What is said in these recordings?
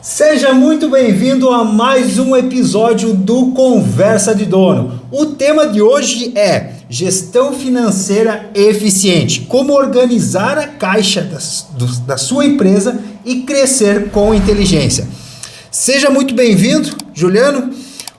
Seja muito bem-vindo a mais um episódio do Conversa de Dono. O tema de hoje é gestão financeira eficiente. Como organizar a caixa da sua empresa e crescer com inteligência. Seja muito bem-vindo, Juliano.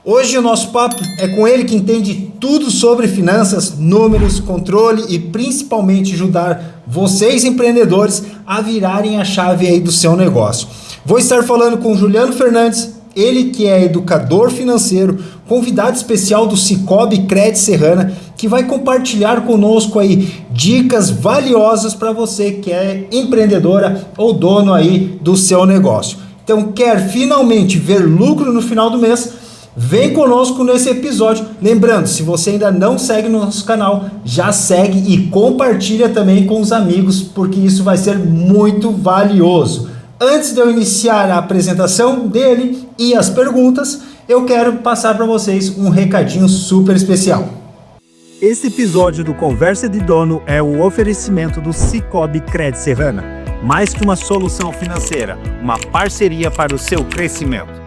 Hoje o nosso papo é com ele que entende tudo sobre finanças, números, controle e principalmente ajudar vocês empreendedores a virarem a chave aí do seu negócio. Vou estar falando com o Juliano Fernandes, ele que é educador financeiro, convidado especial do Sicoob Cred Serrana, que vai compartilhar conosco aí dicas valiosas para você que é empreendedora ou dono aí do seu negócio. Então, quer finalmente ver lucro no final do mês? Vem conosco nesse episódio. Lembrando, se você ainda não segue no nosso canal, já segue e compartilha também com os amigos, porque isso vai ser muito valioso. Antes de eu iniciar a apresentação dele e as perguntas, eu quero passar para vocês um recadinho super especial. Esse episódio do Conversa de Dono é o oferecimento do Sicoob Cred Serrana. Mais que uma solução financeira, uma parceria para o seu crescimento.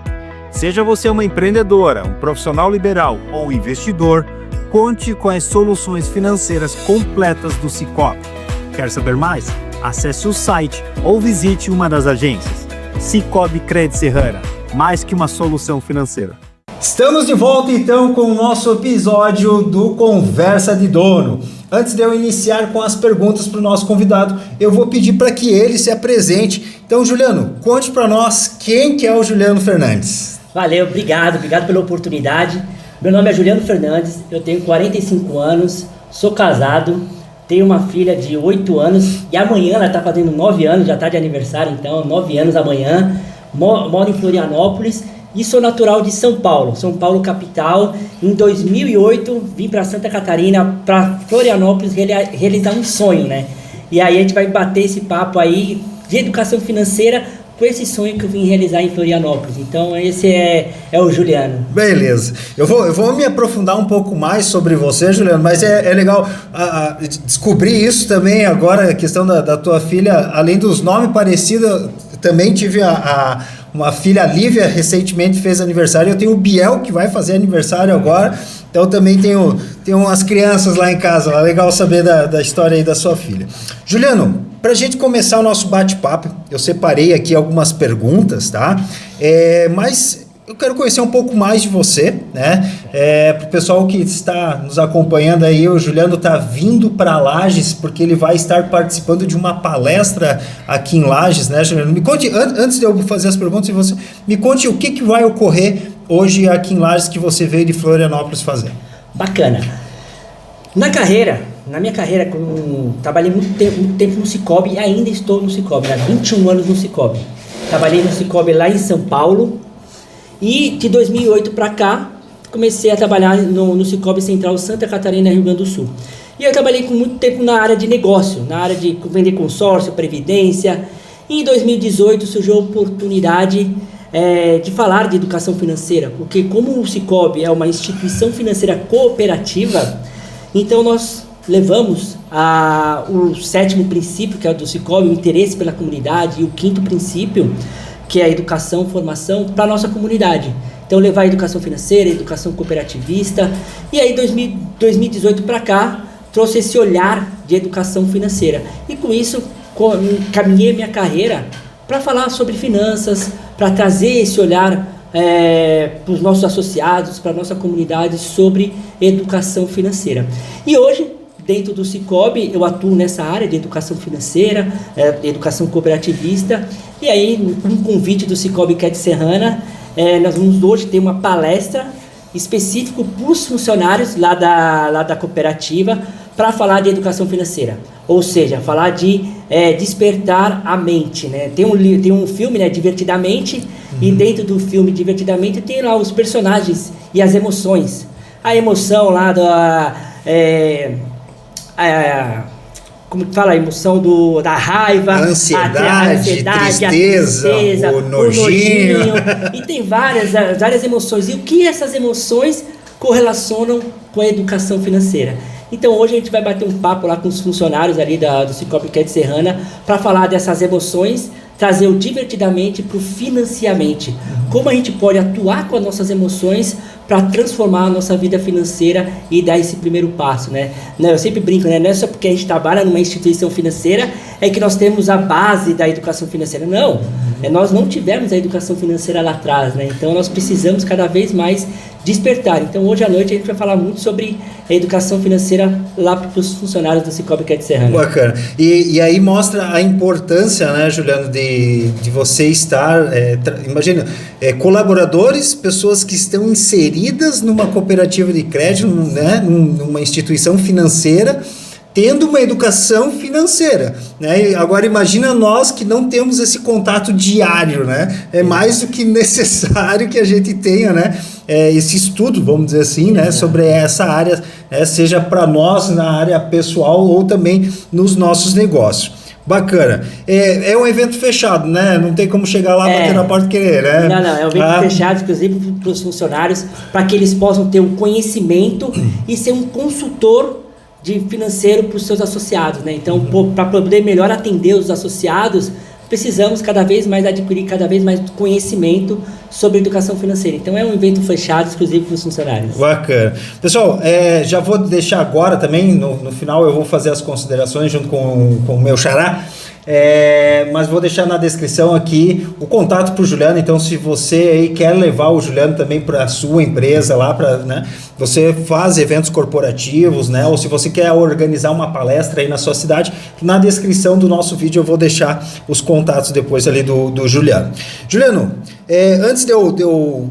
Seja você uma empreendedora, um profissional liberal ou investidor, conte com as soluções financeiras completas do Sicoob. Quer saber mais? Acesse o site ou visite uma das agências. Sicoob Cred Serrana, mais que uma solução financeira. Estamos de volta então com o nosso episódio do Conversa de Dono. Antes de eu iniciar com as perguntas para o nosso convidado, eu vou pedir para que ele se apresente. Então, Juliano, conte para nós quem que é o Juliano Fernandes. Valeu, obrigado pela oportunidade. Meu nome é Juliano Fernandes, eu tenho 45 anos, sou casado, tenho uma filha de 8 anos e amanhã ela está fazendo 9 anos, já está de aniversário, então 9 anos amanhã. Moro em Florianópolis e sou natural de São Paulo capital. Em 2008 vim para Santa Catarina, para Florianópolis realizar um sonho, né? E aí a gente vai bater esse papo aí de educação financeira com esse sonho que eu vim realizar em Florianópolis. Então esse é o Juliano. Beleza. Eu vou me aprofundar um pouco mais sobre você, Juliano, mas é legal descobrir isso também agora, a questão da tua filha, além dos nomes parecidos, também tive uma filha, Lívia, recentemente fez aniversário. Eu tenho o Biel, que vai fazer aniversário agora. Então também tenho umas crianças lá em casa. É legal saber da história aí da sua filha. Juliano, para a gente começar o nosso bate-papo, eu separei aqui algumas perguntas, tá? Mas eu quero conhecer um pouco mais de você, né? Para o pessoal que está nos acompanhando aí, o Juliano está vindo para Lages, porque ele vai estar participando de uma palestra aqui em Lages, né, Juliano? Me conte, antes de eu fazer as perguntas, você me conte o que vai ocorrer hoje aqui em Lages que você veio de Florianópolis fazer. Bacana. Na minha carreira, trabalhei muito tempo no Sicoob e ainda estou no Sicoob, há 21 anos no Sicoob. Trabalhei no Sicoob lá em São Paulo e de 2008 para cá comecei a trabalhar no Sicoob Central Santa Catarina, Rio Grande do Sul. E eu trabalhei com muito tempo na área de negócio, na área de vender consórcio, previdência. E em 2018 surgiu a oportunidade de falar de educação financeira, porque como o Sicoob é uma instituição financeira cooperativa, então nós levamos o 7º princípio, que é o do Sicoob, o interesse pela comunidade, e o 5º princípio, que é a educação, formação, para a nossa comunidade. Então levar a educação financeira, a educação cooperativista, e aí 2018 para cá trouxe esse olhar de educação financeira. E com isso caminhei minha carreira para falar sobre finanças, para trazer esse olhar para os nossos associados, para a nossa comunidade sobre educação financeira. E hoje, dentro do Sicoob, eu atuo nessa área de educação financeira, educação cooperativista, e aí, um convite do Sicoob Cred Serrana, nós vamos hoje ter uma palestra específica para os funcionários lá da cooperativa para falar de educação financeira, ou seja, falar de despertar a mente, né? Tem um filme, né, Divertidamente, e dentro do filme Divertidamente tem lá os personagens e as emoções. A emoção lá como que fala? A emoção da raiva, a ansiedade, tristeza, o nojinho. E tem várias emoções. E o que essas emoções correlacionam com a educação financeira? Então hoje a gente vai bater um papo lá com os funcionários ali do Sicoob Cred Serrana para falar dessas emoções trazer o divertidamente para o financiamente. Como a gente pode atuar com as nossas emoções para transformar a nossa vida financeira e dar esse primeiro passo, né? Eu sempre brinco, né? Não é só porque a gente trabalha numa instituição financeira é que nós temos a base da educação financeira. Não, nós não tivemos a educação financeira lá atrás, né? Então nós precisamos cada vez mais despertar. Então hoje à noite a gente vai falar muito sobre a educação financeira lá para os funcionários do Cicobi Credit Serrana. Bacana. E aí mostra a importância, né, Juliano, de você estar, imagina, colaboradores, pessoas que estão inseridas numa cooperativa de crédito, né, numa instituição financeira, tendo uma educação financeira, né? Agora imagina nós que não temos esse contato diário, né? É mais do que necessário que a gente tenha, né? Esse estudo, vamos dizer assim, né? Sobre essa área, né? Seja para nós na área pessoal ou também nos nossos negócios. Bacana. É um evento fechado, né? Não tem como chegar lá, bater na porta e querer, né? Não, é um evento fechado, inclusive para os funcionários, para que eles possam ter um conhecimento e ser um consultor financeiro para os seus associados, né? Então, para poder melhor atender os associados, precisamos cada vez mais adquirir cada vez mais conhecimento sobre educação financeira. Então, é um evento fechado, exclusivo para os funcionários. Bacana. Pessoal, já vou deixar agora também, no final eu vou fazer as considerações junto com o meu xará, mas vou deixar na descrição aqui o contato para o Juliano. Então, se você aí quer levar o Juliano também para a sua empresa lá, né, você faz eventos corporativos, né, ou se você quer organizar uma palestra aí na sua cidade, na descrição do nosso vídeo eu vou deixar os contatos depois ali do Juliano. Juliano, antes de eu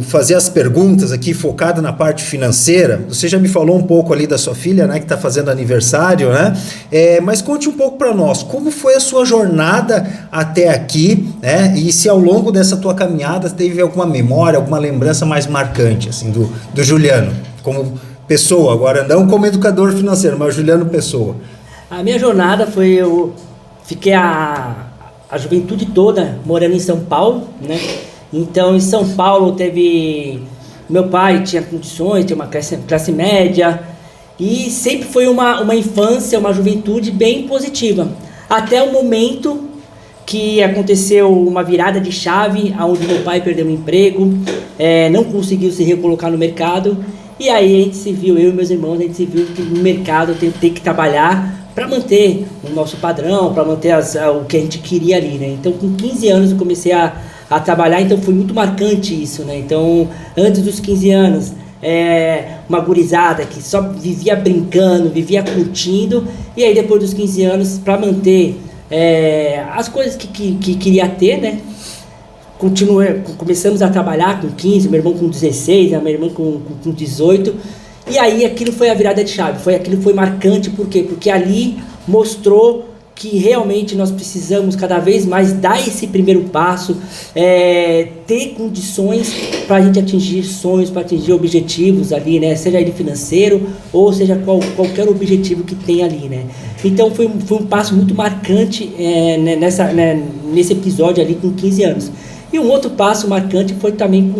fazer as perguntas aqui focada na parte financeira, você já me falou um pouco ali da sua filha, né, que está fazendo aniversário, né? Mas conte um pouco para nós, como foi a sua jornada até aqui, né? E se ao longo dessa tua caminhada teve alguma memória, alguma lembrança mais marcante, assim, do Juliano, como pessoa, agora não como educador financeiro, mas Juliano pessoa. A minha jornada foi, eu fiquei a juventude toda morando em São Paulo, né? Então, em São Paulo meu pai tinha condições, tinha uma classe média, e sempre foi uma infância, uma juventude bem positiva. Até o momento que aconteceu uma virada de chave, onde meu pai perdeu o emprego, não conseguiu se recolocar no mercado, e aí a gente se viu, eu e meus irmãos, a gente se viu que no mercado tem que trabalhar para manter o nosso padrão, para manter o que a gente queria ali, né? Então, com 15 anos eu comecei a trabalhar, então foi muito marcante isso, né? Então, antes dos 15 anos, uma gurizada que só vivia brincando, vivia curtindo, e aí depois dos 15 anos, para manter as coisas que queria ter, né? Começamos a trabalhar com 15, meu irmão com 16, a minha irmã com 18, e aí aquilo foi a virada de chave, aquilo foi marcante, por quê? Porque ali mostrou que realmente nós precisamos cada vez mais dar esse primeiro passo, ter condições para a gente atingir sonhos, para atingir objetivos ali, né? Seja ele financeiro ou seja qualquer objetivo que tem ali, né? Então foi um passo muito marcante nesse episódio ali com 15 anos. E um outro passo marcante foi também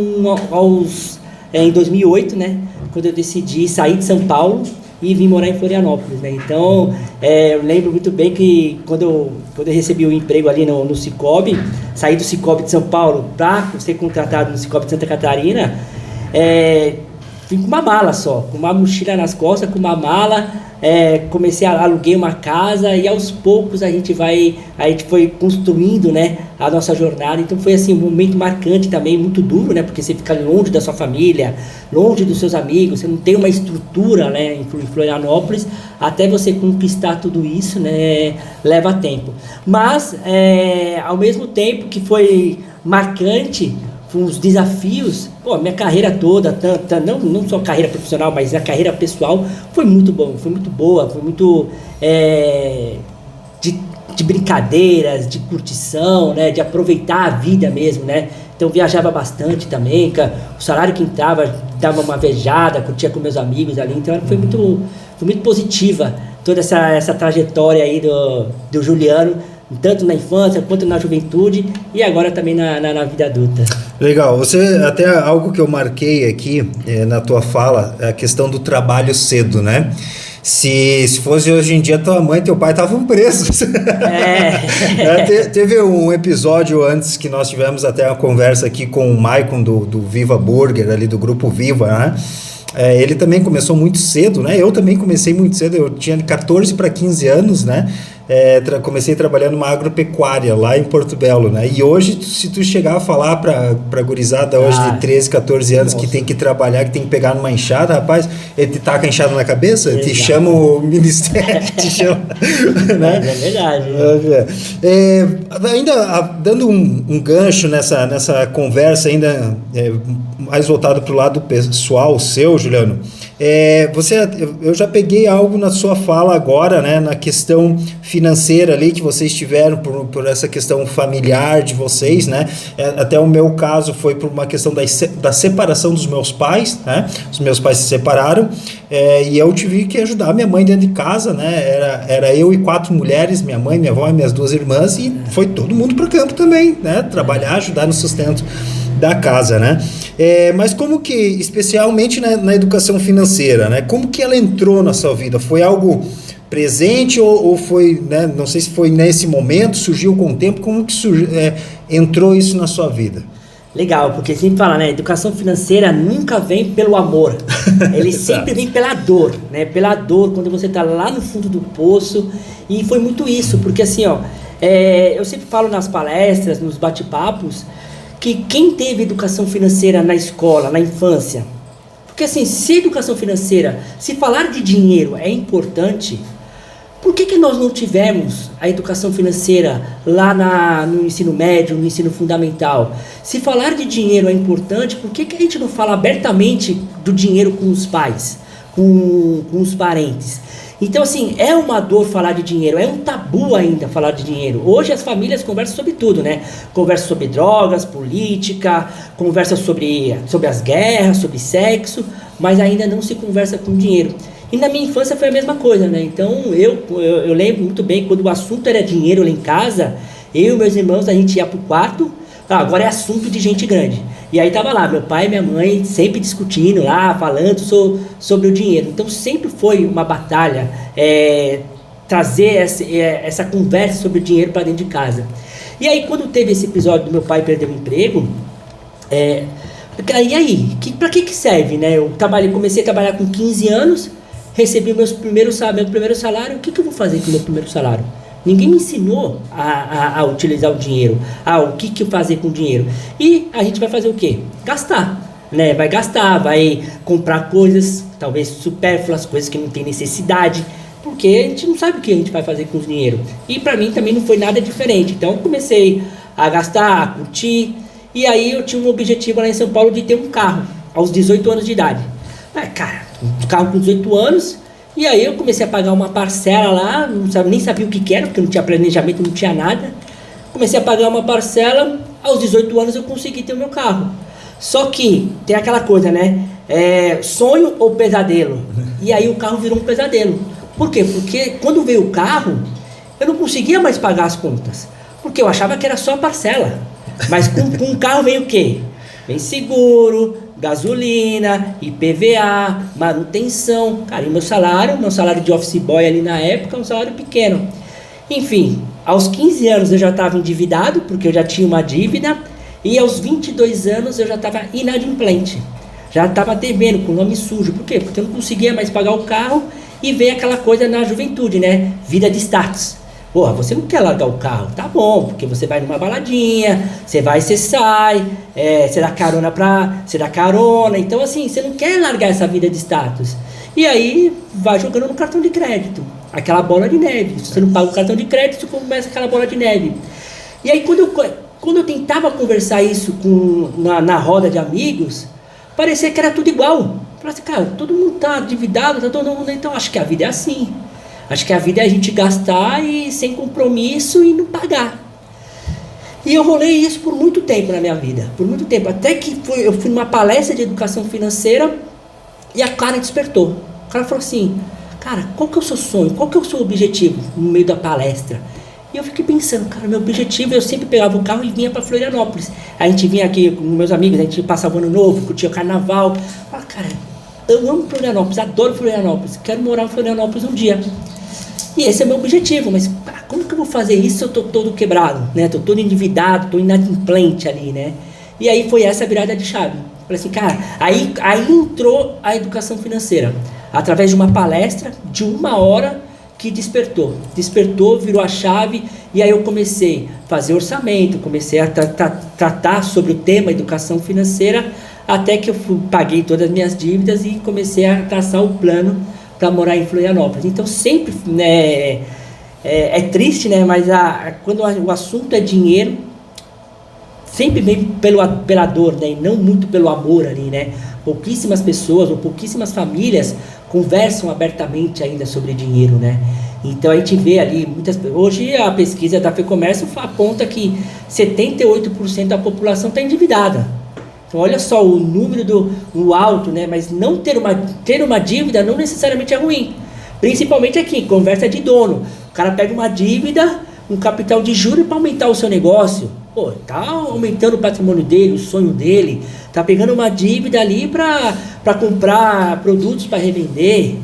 em 2008, né? Quando eu decidi sair de São Paulo e vim morar em Florianópolis, né? Então, eu lembro muito bem que quando eu recebi o emprego ali no Cicobi, saí do Cicobi de São Paulo para ser contratado no Cicobi de Santa Catarina, vim com uma mala só, com uma mochila nas costas, com uma mala, aluguei uma casa e aos poucos a gente foi construindo, né, a nossa jornada. Então foi assim um momento marcante também, muito duro, né, porque você fica longe da sua família, longe dos seus amigos, você não tem uma estrutura, né, em Florianópolis, até você conquistar tudo isso, né, leva tempo. Mas ao mesmo tempo que foi marcante, os desafios, minha carreira toda, não só carreira profissional, mas a carreira pessoal foi muito bom, foi muito boa, foi muito de brincadeiras, de curtição, né, de aproveitar a vida mesmo, né? Então viajava bastante também, o salário que entrava dava uma viajada, curtia com meus amigos ali, então foi muito positiva toda essa trajetória aí do Juliano, tanto na infância quanto na juventude e agora também na vida adulta. Legal, você até algo que eu marquei aqui na tua fala é a questão do trabalho cedo, né? Se fosse hoje em dia, tua mãe e teu pai estavam presos. Teve um episódio antes que nós tivemos até uma conversa aqui com o Maicon do Viva Burger, ali do Grupo Viva, né? Ele também começou muito cedo, né? Eu também comecei muito cedo, eu tinha 14 para 15 anos, né? Comecei trabalhando numa agropecuária lá em Porto Belo, né? E hoje, se tu chegar a falar pra gurizada hoje de 13, 14 anos, nossa, que tem que trabalhar, que tem que pegar numa enxada, rapaz, ele te taca a enxada na cabeça, te chama o ministério, te chama, né? É verdade. Ainda dando um gancho nessa conversa, ainda mais voltado pro lado pessoal seu, Juliano, eu já peguei algo na sua fala agora, né, na questão financeira ali que vocês tiveram por essa questão familiar de vocês, né? Até o meu caso foi por uma questão da separação dos meus pais, né? Os meus pais se separaram e eu tive que ajudar minha mãe dentro de casa, né? Era eu e 4 mulheres, minha mãe, minha avó e minhas 2 irmãs, e foi todo mundo para o campo também, né? Trabalhar, ajudar no sustento da casa, né? Mas como que, especialmente na educação financeira, né? Como que ela entrou na sua vida? Foi algo presente ou foi, né? Não sei se foi nesse momento, surgiu com o tempo, como que entrou isso na sua vida? Legal, porque sempre fala, né? Educação financeira nunca vem pelo amor, ele sempre vem pela dor, né? Pela dor, quando você tá lá no fundo do poço, e foi muito isso, porque assim, ó, eu sempre falo nas palestras, nos bate-papos, que quem teve educação financeira na escola, na infância, porque assim, se educação financeira, se falar de dinheiro é importante, por que nós não tivemos a educação financeira lá no ensino médio, no ensino fundamental? Se falar de dinheiro é importante, por que a gente não fala abertamente do dinheiro com os pais, com os parentes? Então, assim, é uma dor falar de dinheiro, é um tabu ainda falar de dinheiro. Hoje as famílias conversam sobre tudo, né? Conversam sobre drogas, política, conversam sobre as guerras, sobre sexo, mas ainda não se conversa com dinheiro. E na minha infância foi a mesma coisa, né? Então, eu lembro muito bem, quando o assunto era dinheiro lá em casa, eu e meus irmãos, a gente ia pro quarto, agora é assunto de gente grande. E aí tava lá, meu pai e minha mãe sempre discutindo lá, falando sobre o dinheiro. Então sempre foi uma batalha trazer essa conversa sobre o dinheiro para dentro de casa. E aí quando teve esse episódio do meu pai perder o emprego, e aí, para que serve, né? Eu comecei a trabalhar com 15 anos, recebi meu primeiro salário, o que eu vou fazer com o meu primeiro salário? Ninguém me ensinou a utilizar o dinheiro, o que fazer com o dinheiro. E a gente vai fazer o quê? Gastar, né? Vai gastar, vai comprar coisas, talvez supérfluas, coisas que não tem necessidade, porque a gente não sabe o que a gente vai fazer com o dinheiro. E para mim também não foi nada diferente. Então eu comecei a gastar, a curtir, e aí eu tinha um objetivo lá em São Paulo de ter um carro, aos 18 anos de idade. Cara, um carro com 18 anos... E aí eu comecei a pagar uma parcela lá, nem sabia o que era, porque não tinha planejamento, não tinha nada. Comecei a pagar uma parcela, aos 18 anos eu consegui ter o meu carro. Só que tem aquela coisa, né? Sonho ou pesadelo? E aí o carro virou um pesadelo. Por quê? Porque quando veio o carro, eu não conseguia mais pagar as contas. Porque eu achava que era só a parcela. Mas com o carro veio o quê? Vem seguro, gasolina, IPVA, manutenção. Cara, e meu salário de office boy ali na época, é um salário pequeno. Enfim, aos 15 anos eu já estava endividado, porque eu já tinha uma dívida, e aos 22 anos eu já estava inadimplente. Já estava devendo, com nome sujo. Por quê? Porque eu não conseguia mais pagar o carro, e veio aquela coisa na juventude, né? Vida de status. Porra, você não quer largar o carro, tá bom, porque você vai numa baladinha, você sai, você dá carona, então assim, você não quer largar essa vida de status. E aí, vai jogando no cartão de crédito, aquela bola de neve. Se você não paga o cartão de crédito, começa aquela bola de neve. E aí, quando eu tentava conversar isso na roda de amigos, parecia que era tudo igual. Eu falei assim, cara, todo mundo tá endividado, tá todo mundo, então acho que a vida é assim. Acho que a vida é a gente gastar e sem compromisso e não pagar. E eu rolei isso por muito tempo na minha vida. Por muito tempo. Até que eu fui numa palestra de educação financeira e a cara despertou. O cara falou assim, cara, qual que é o seu sonho? Qual que é o seu objetivo no meio da palestra? E eu fiquei pensando, cara, meu objetivo, eu sempre pegava o carro e vinha para Florianópolis. A gente vinha aqui com meus amigos, a gente passava o ano novo, curtia o carnaval. Falei, cara, eu amo Florianópolis, adoro Florianópolis, quero morar em Florianópolis um dia. E esse é o meu objetivo, mas como que eu vou fazer isso se eu tô todo quebrado, né? Tô todo endividado, tô inadimplente ali, né? E aí foi essa virada de chave. Falei assim, cara, aí entrou a educação financeira, através de uma palestra de 1 hora que despertou, virou a chave, e aí eu comecei a fazer orçamento, comecei a tratar sobre o tema educação financeira, até que eu paguei todas as minhas dívidas e comecei a traçar o plano para morar em Florianópolis. Então sempre, né, é triste, né, mas quando o assunto é dinheiro, sempre vem pela dor, né, e não muito pelo amor ali, né. Pouquíssimas pessoas ou pouquíssimas famílias conversam abertamente ainda sobre dinheiro, né. Então a gente vê ali hoje a pesquisa da FEComércio aponta que 78% da população está endividada. Então olha só o número o alto, né? Mas não ter uma dívida não necessariamente é ruim. Principalmente aqui, conversa de dono. O cara pega uma dívida, um capital de juros para aumentar o seu negócio. Pô, tá aumentando o patrimônio dele, o sonho dele. Tá pegando uma dívida ali para comprar produtos para revender.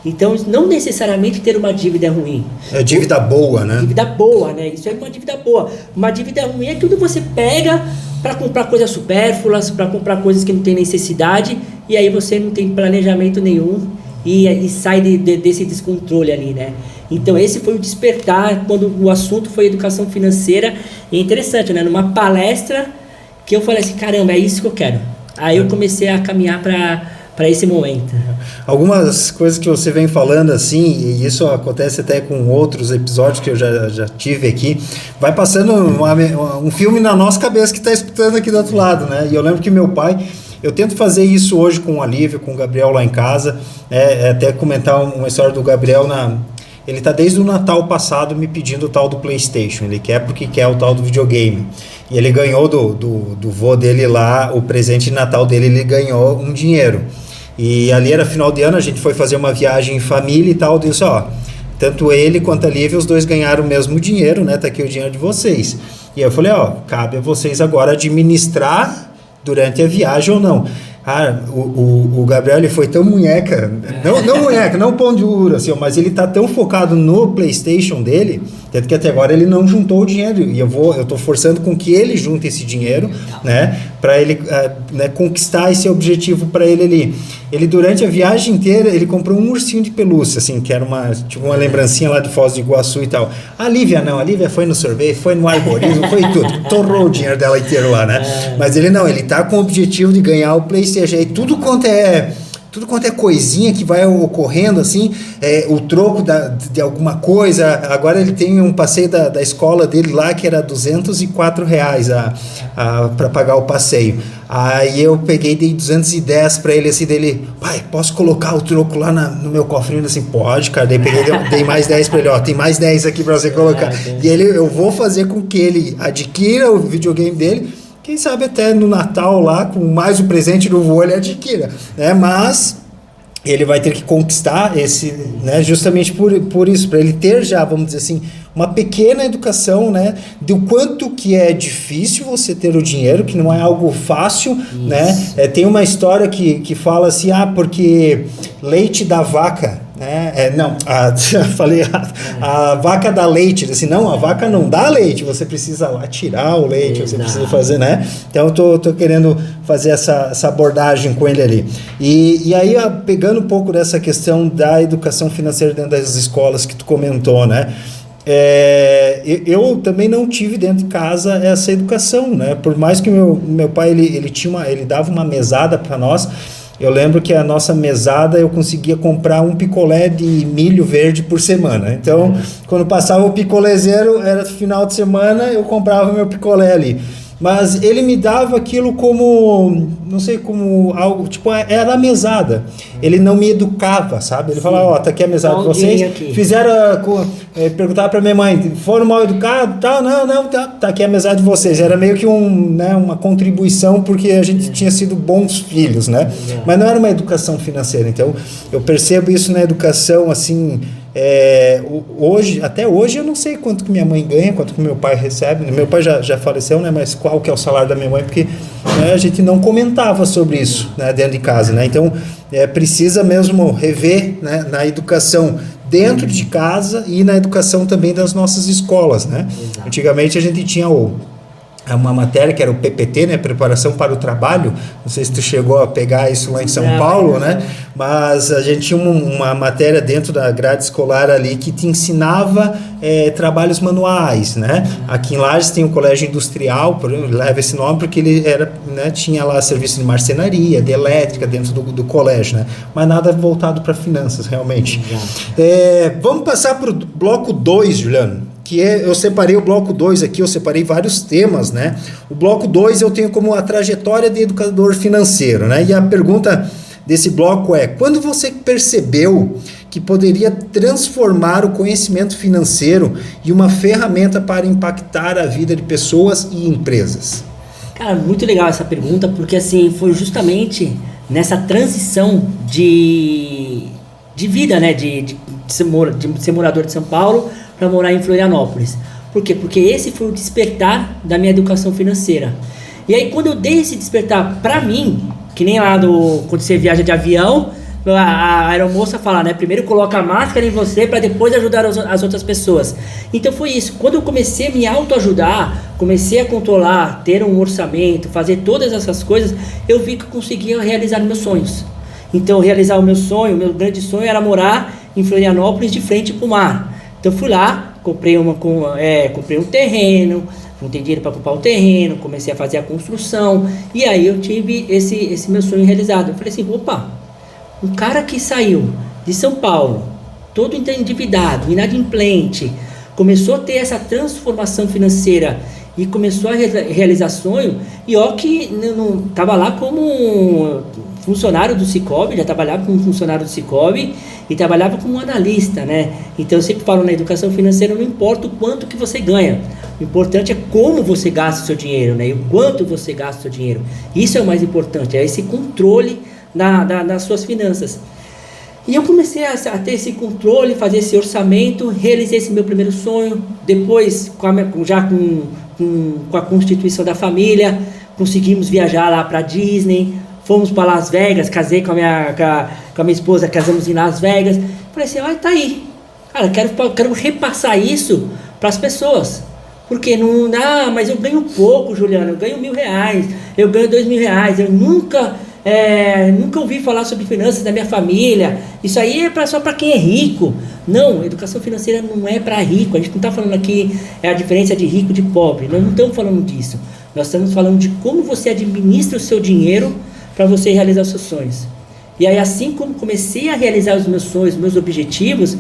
Então, não necessariamente ter uma dívida é ruim. É dívida boa, né? Dívida boa, né? Isso é uma dívida boa. Uma dívida ruim é tudo que você pega para comprar coisas supérfluas, para comprar coisas que não tem necessidade, e aí você não tem planejamento nenhum e sai desse descontrole ali, né? Então esse foi o despertar, quando o assunto foi educação financeira. E é interessante, né? Numa palestra que eu falei assim, caramba, é isso que eu quero. Aí eu comecei a caminhar para esse momento. Algumas coisas que você vem falando assim, e isso acontece até com outros episódios que eu já tive aqui, vai passando um filme na nossa cabeça que está escutando aqui do outro lado, né? E eu lembro que meu pai, eu tento fazer isso hoje com a Lívia, com o Gabriel lá em casa, até comentar uma história do Gabriel ele está desde o Natal passado me pedindo o tal do PlayStation. Ele quer porque quer o tal do videogame. E ele ganhou do vô dele lá, o presente de Natal dele, ele ganhou um dinheiro. E ali era final de ano, a gente foi fazer uma viagem em família e tal, disse, tanto ele quanto a Lívia, os dois ganharam o mesmo dinheiro, né? Tá aqui o dinheiro de vocês. E eu falei, cabe a vocês agora administrar durante a viagem ou não. Cara, o Gabriel, ele foi tão munheca, não munheca, não pão de ouro, assim, mas ele tá tão focado no PlayStation dele, tanto que até agora ele não juntou o dinheiro, e eu tô forçando com que ele junte esse dinheiro, né, para ele conquistar esse objetivo para ele ali. Ele, durante a viagem inteira, ele comprou um ursinho de pelúcia, assim, que era uma lembrancinha lá de Foz do Iguaçu e tal. A Lívia foi no sorvete, foi no arborismo, foi tudo, torrou o dinheiro dela inteiro lá, né, mas ele tá com o objetivo de ganhar o PlayStation. Aí tudo quanto é coisinha que vai ocorrendo assim, o troco de alguma coisa. Agora ele tem um passeio da escola dele lá que era R$204 para pagar o passeio. Aí eu peguei, dei 210 para ele, assim, dele, pai, posso colocar o troco lá no meu cofrinho? Assim, pode, cara. Daí peguei, dei mais 10 para ele, tem mais 10 aqui para você colocar. E eu vou fazer com que ele adquira o videogame dele. Quem sabe até no Natal lá, com mais o presente do vô, ele adquira, né? Mas ele vai ter que conquistar esse, né? Justamente por isso, para ele ter já, vamos dizer assim, uma pequena educação, né? Do quanto que é difícil você ter o dinheiro, que não é algo fácil, isso, né? Tem uma história que fala assim, porque leite da vaca, né? Falei errado. A vaca dá leite, assim, não, a vaca não dá leite, você precisa lá tirar o leite, você precisa fazer, né? Então eu tô querendo fazer essa abordagem com ele ali. E aí, pegando um pouco dessa questão da educação financeira dentro das escolas que tu comentou, né? Eu também não tive dentro de casa essa educação, né? Por mais que meu pai ele dava uma mesada para nós. Eu lembro que a nossa mesada eu conseguia comprar um picolé de milho verde por semana. Então, quando passava o picolézeiro, era final de semana, eu comprava meu picolé ali. Mas ele me dava aquilo como, não sei, como algo, tipo, era a mesada. Ele não me educava, sabe? Ele falava, tá aqui a mesada de vocês. Fizeram, perguntava pra minha mãe, foram mal educados? Tal, não, tá aqui a mesada de vocês. Era meio que uma contribuição, porque a gente tinha sido bons filhos, né? Mas não era uma educação financeira. Então, eu percebo isso na educação, assim... até hoje eu não sei quanto que minha mãe ganha, quanto que meu pai recebe. Meu pai já faleceu, né? Mas qual que é o salário da minha mãe? Porque né, a gente não comentava sobre isso, né, dentro de casa, né? Então, precisa mesmo rever, né, na educação dentro de casa e na educação também das nossas escolas, né? Exato. Antigamente a gente tinha uma matéria que era o PPT, né, Preparação para o Trabalho, não sei se tu chegou a pegar isso lá em São Paulo, né, mas a gente tinha uma matéria dentro da grade escolar ali que te ensinava trabalhos manuais, né, aqui em Lages tem o Colégio Industrial, por exemplo, leva esse nome porque ele era, né, tinha lá serviço de marcenaria, de elétrica dentro do colégio, né, mas nada voltado para finanças, realmente. Vamos passar para o bloco 2, Juliano. Eu separei o bloco 2 aqui, eu separei vários temas, né? O bloco 2 eu tenho como a trajetória de educador financeiro, né? E a pergunta desse bloco é: quando você percebeu que poderia transformar o conhecimento financeiro em uma ferramenta para impactar a vida de pessoas e empresas? Cara, muito legal essa pergunta, porque assim, foi justamente nessa transição de vida, né? De ser morador de São Paulo para morar em Florianópolis. Por quê? Porque esse foi o despertar da minha educação financeira. E aí quando eu dei esse despertar para mim, que nem lá quando você viaja de avião, a aeromoça fala, né? Primeiro coloca a máscara em você para depois ajudar as outras pessoas. Então foi isso. Quando eu comecei a me autoajudar, comecei a controlar, ter um orçamento, fazer todas essas coisas, eu vi que eu conseguia realizar meus sonhos. Então realizar o meu sonho, meu grande sonho era morar em Florianópolis de frente para o mar. Então fui lá, comprei um terreno, não tem dinheiro para comprar o terreno, comecei a fazer a construção, e aí eu tive esse meu sonho realizado. Eu falei assim, opa, um cara que saiu de São Paulo, todo endividado, inadimplente, começou a ter essa transformação financeira e começou a realizar sonho, e ó que não estava lá como funcionário do Sicoob, já trabalhava como funcionário do Sicoob e trabalhava como analista, né? Então eu sempre falo, na educação financeira não importa o quanto que você ganha, o importante é como você gasta o seu dinheiro, né? E o quanto você gasta o seu dinheiro. Isso é o mais importante, é esse controle das suas finanças. E eu comecei a ter esse controle, fazer esse orçamento, realizei esse meu primeiro sonho. Depois, com a constituição da família, conseguimos viajar lá para Disney, fomos para Las Vegas, casei com a minha esposa, casamos em Las Vegas. Falei assim, olha, tá aí. Cara, quero repassar isso para as pessoas. Porque mas eu ganho pouco, Juliano, eu ganho R$1.000, eu ganho R$2.000, eu nunca ouvi falar sobre finanças da minha família, isso aí é só para quem é rico. Não, educação financeira não é para rico, a gente não está falando aqui a diferença de rico e de pobre, nós não estamos falando disso, nós estamos falando de como você administra o seu dinheiro para você realizar os seus sonhos. E aí, assim como comecei a realizar os meus sonhos, meus objetivos,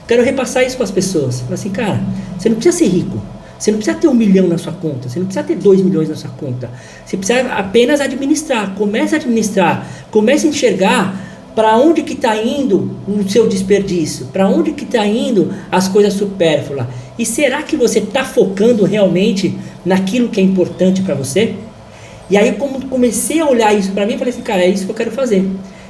quero repassar isso para as pessoas. Falar assim, cara, você não precisa ser rico, você não precisa ter 1 milhão na sua conta, você não precisa ter 2 milhões na sua conta, você precisa apenas administrar. Comece a administrar, comece a enxergar para onde que está indo o seu desperdício, para onde que está indo as coisas supérfluas. E será que você está focando realmente naquilo que é importante para você? E aí, como comecei a olhar isso para mim, falei assim, cara, é isso que eu quero fazer.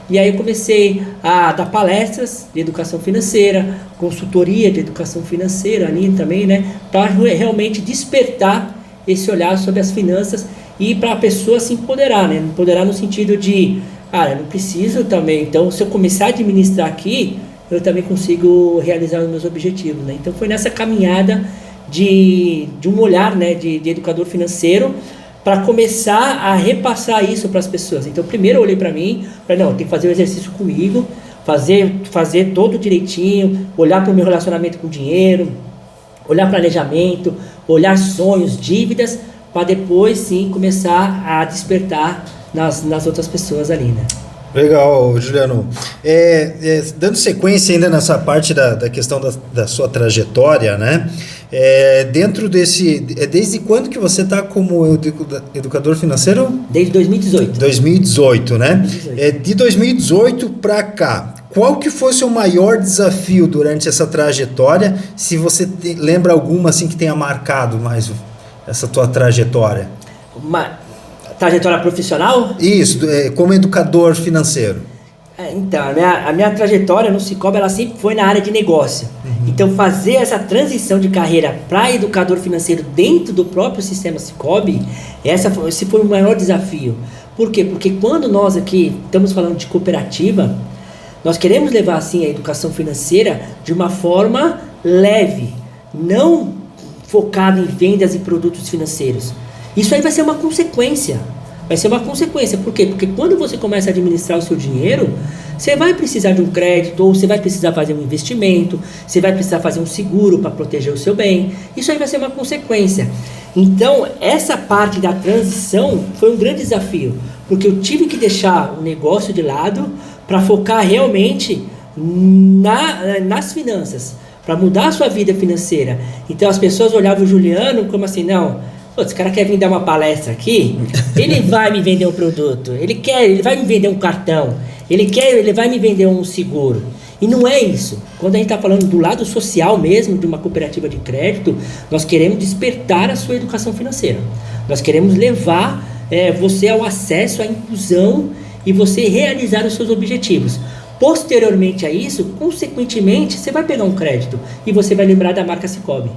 E aí eu comecei a dar palestras de educação financeira, consultoria de educação financeira ali também, né? Para realmente despertar esse olhar sobre as finanças e para a pessoa se empoderar, né? Empoderar no sentido de, cara, eu não preciso também, então se eu começar a administrar aqui, eu também consigo realizar os meus objetivos, né? Então foi nessa caminhada de um olhar, né, de educador financeiro, para começar a repassar isso para as pessoas. Então, primeiro eu olhei para mim, falei, não, eu tenho que fazer o exercício comigo, fazer todo direitinho, olhar para o meu relacionamento com o dinheiro, olhar planejamento, olhar sonhos, dívidas, para depois sim começar a despertar nas outras pessoas ali, né? Legal, Juliano. Dando sequência ainda nessa parte da questão da sua trajetória, né? Dentro desse... desde quando que você está como educador financeiro? Desde 2018. 2018, né? 2018. De 2018 para cá, qual que foi o seu maior desafio durante essa trajetória? Se você lembra alguma assim que tenha marcado mais essa tua trajetória? Trajetória profissional? Isso, como educador financeiro. Então, a minha trajetória no Sicoob, ela sempre foi na área de negócio. Então, fazer essa transição de carreira para educador financeiro dentro do próprio sistema Sicoob, esse foi o maior desafio. Por quê? Porque quando nós aqui estamos falando de cooperativa, nós queremos levar assim a educação financeira de uma forma leve, não focada em vendas e produtos financeiros. Isso aí vai ser uma consequência. Vai ser uma consequência. Por quê? Porque quando você começa a administrar o seu dinheiro, você vai precisar de um crédito, ou você vai precisar fazer um investimento, você vai precisar fazer um seguro para proteger o seu bem. Isso aí vai ser uma consequência. Então, essa parte da transição foi um grande desafio, porque eu tive que deixar o negócio de lado para focar realmente nas finanças, para mudar a sua vida financeira. Então, as pessoas olhavam o Juliano como assim, não, esse cara quer vir dar uma palestra aqui, ele vai me vender um produto, ele vai me vender um cartão, ele vai me vender um seguro. E não é isso. Quando a gente está falando do lado social mesmo, de uma cooperativa de crédito, nós queremos despertar a sua educação financeira. Nós queremos levar você ao acesso, à inclusão e você realizar os seus objetivos. Posteriormente a isso, consequentemente, você vai pegar um crédito e você vai lembrar da marca Sicoob.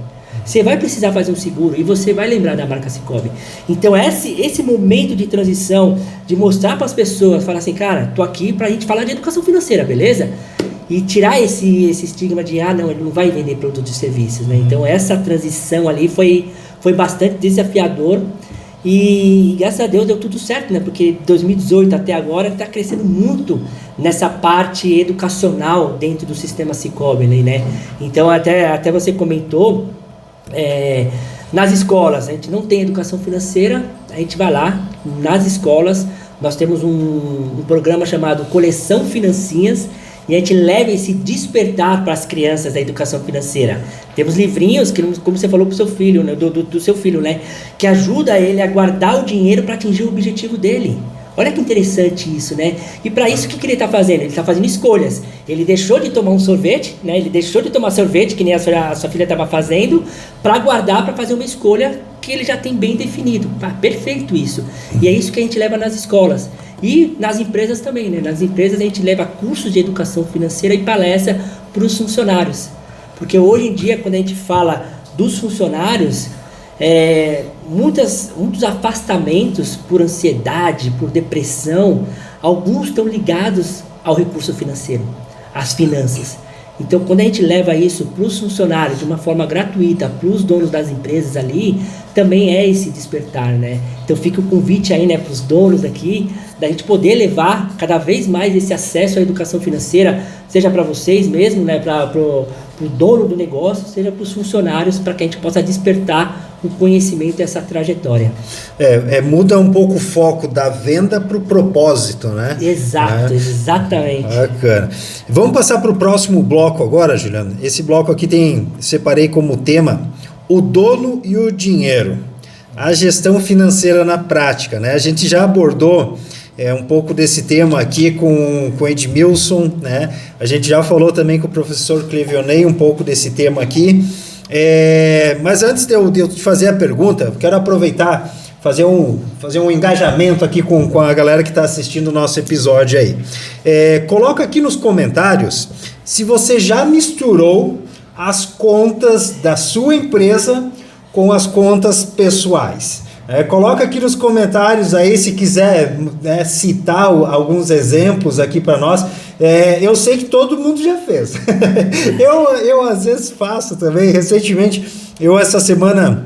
Você vai precisar fazer um seguro e você vai lembrar da marca Sicoob. Então esse momento de transição, de mostrar para as pessoas, falar assim, cara, tô aqui para a gente falar de educação financeira, beleza? E tirar esse estigma de, não, ele não vai vender produtos e serviços, né? Então essa transição ali foi bastante desafiador e graças a Deus deu tudo certo, né? Porque 2018 até agora está crescendo muito nessa parte educacional dentro do sistema Sicoob, né? Então até você comentou, nas escolas, a gente não tem educação financeira, a gente vai lá, nas escolas, nós temos um programa chamado Coleção Financinhas, e a gente leva esse despertar para as crianças da educação financeira. Temos livrinhos, que, como você falou para o seu filho, né, do seu filho, né, que ajuda ele a guardar o dinheiro para atingir o objetivo dele. Olha que interessante isso, né? E para isso, o que ele está fazendo? Ele está fazendo escolhas. Ele deixou de tomar um sorvete, né? Ele deixou de tomar sorvete, que nem a sua filha estava fazendo, para guardar, para fazer uma escolha que ele já tem bem definido. Perfeito isso. E é isso que a gente leva nas escolas. E nas empresas também, né? Nas empresas a gente leva cursos de educação financeira e palestra para os funcionários. Porque hoje em dia, quando a gente fala dos funcionários, muitos afastamentos por ansiedade, por depressão, alguns estão ligados ao recurso financeiro, às finanças. Então, quando a gente leva isso para os funcionários de uma forma gratuita, para os donos das empresas ali, também é esse despertar, né? Então, fica o convite aí, né, para os donos aqui, da gente poder levar cada vez mais esse acesso à educação financeira, seja para vocês mesmo, né, para o dono do negócio, seja para os funcionários, para que a gente possa despertar o conhecimento e essa trajetória. Muda um pouco o foco da venda para o propósito, né? Exato, exatamente. Bacana. Vamos passar para o próximo bloco agora, Juliano. Esse bloco aqui separei como tema o dono e o dinheiro. A gestão financeira na prática, né? A gente já abordou um pouco desse tema aqui com o Edmilson, né? A gente já falou também com o professor Clevionei um pouco desse tema aqui. Mas antes de eu te fazer a pergunta, eu quero aproveitar, fazer um engajamento aqui com a galera que está assistindo o nosso episódio aí. Coloca aqui nos comentários se você já misturou as contas da sua empresa com as contas pessoais. Coloca aqui nos comentários aí se quiser, né, citar alguns exemplos aqui para nós. Eu sei que todo mundo já fez. eu às vezes faço também. Recentemente, essa semana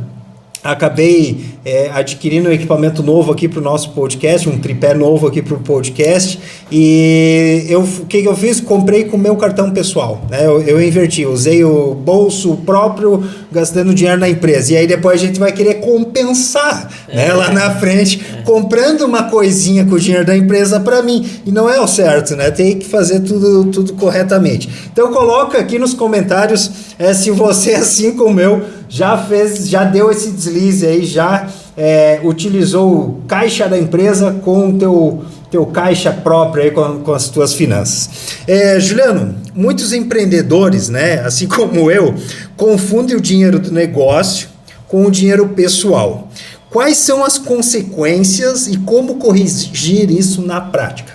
acabei adquirindo um equipamento novo aqui para o nosso podcast, um tripé novo aqui para o podcast, e o que eu fiz? Comprei com o meu cartão pessoal, né? Eu inverti, usei o bolso próprio, gastando dinheiro na empresa, e aí depois a gente vai querer compensar, né, lá na frente, comprando uma coisinha com o dinheiro da empresa para mim, e não é o certo, né? Tem que fazer tudo corretamente. Então coloca aqui nos comentários se você, assim como eu, já deu esse deslize aí, já utilizou o caixa da empresa com o teu caixa próprio aí com as tuas finanças. Juliano, muitos empreendedores, né, assim como eu, confundem o dinheiro do negócio com o dinheiro pessoal. Quais são as consequências e como corrigir isso na prática?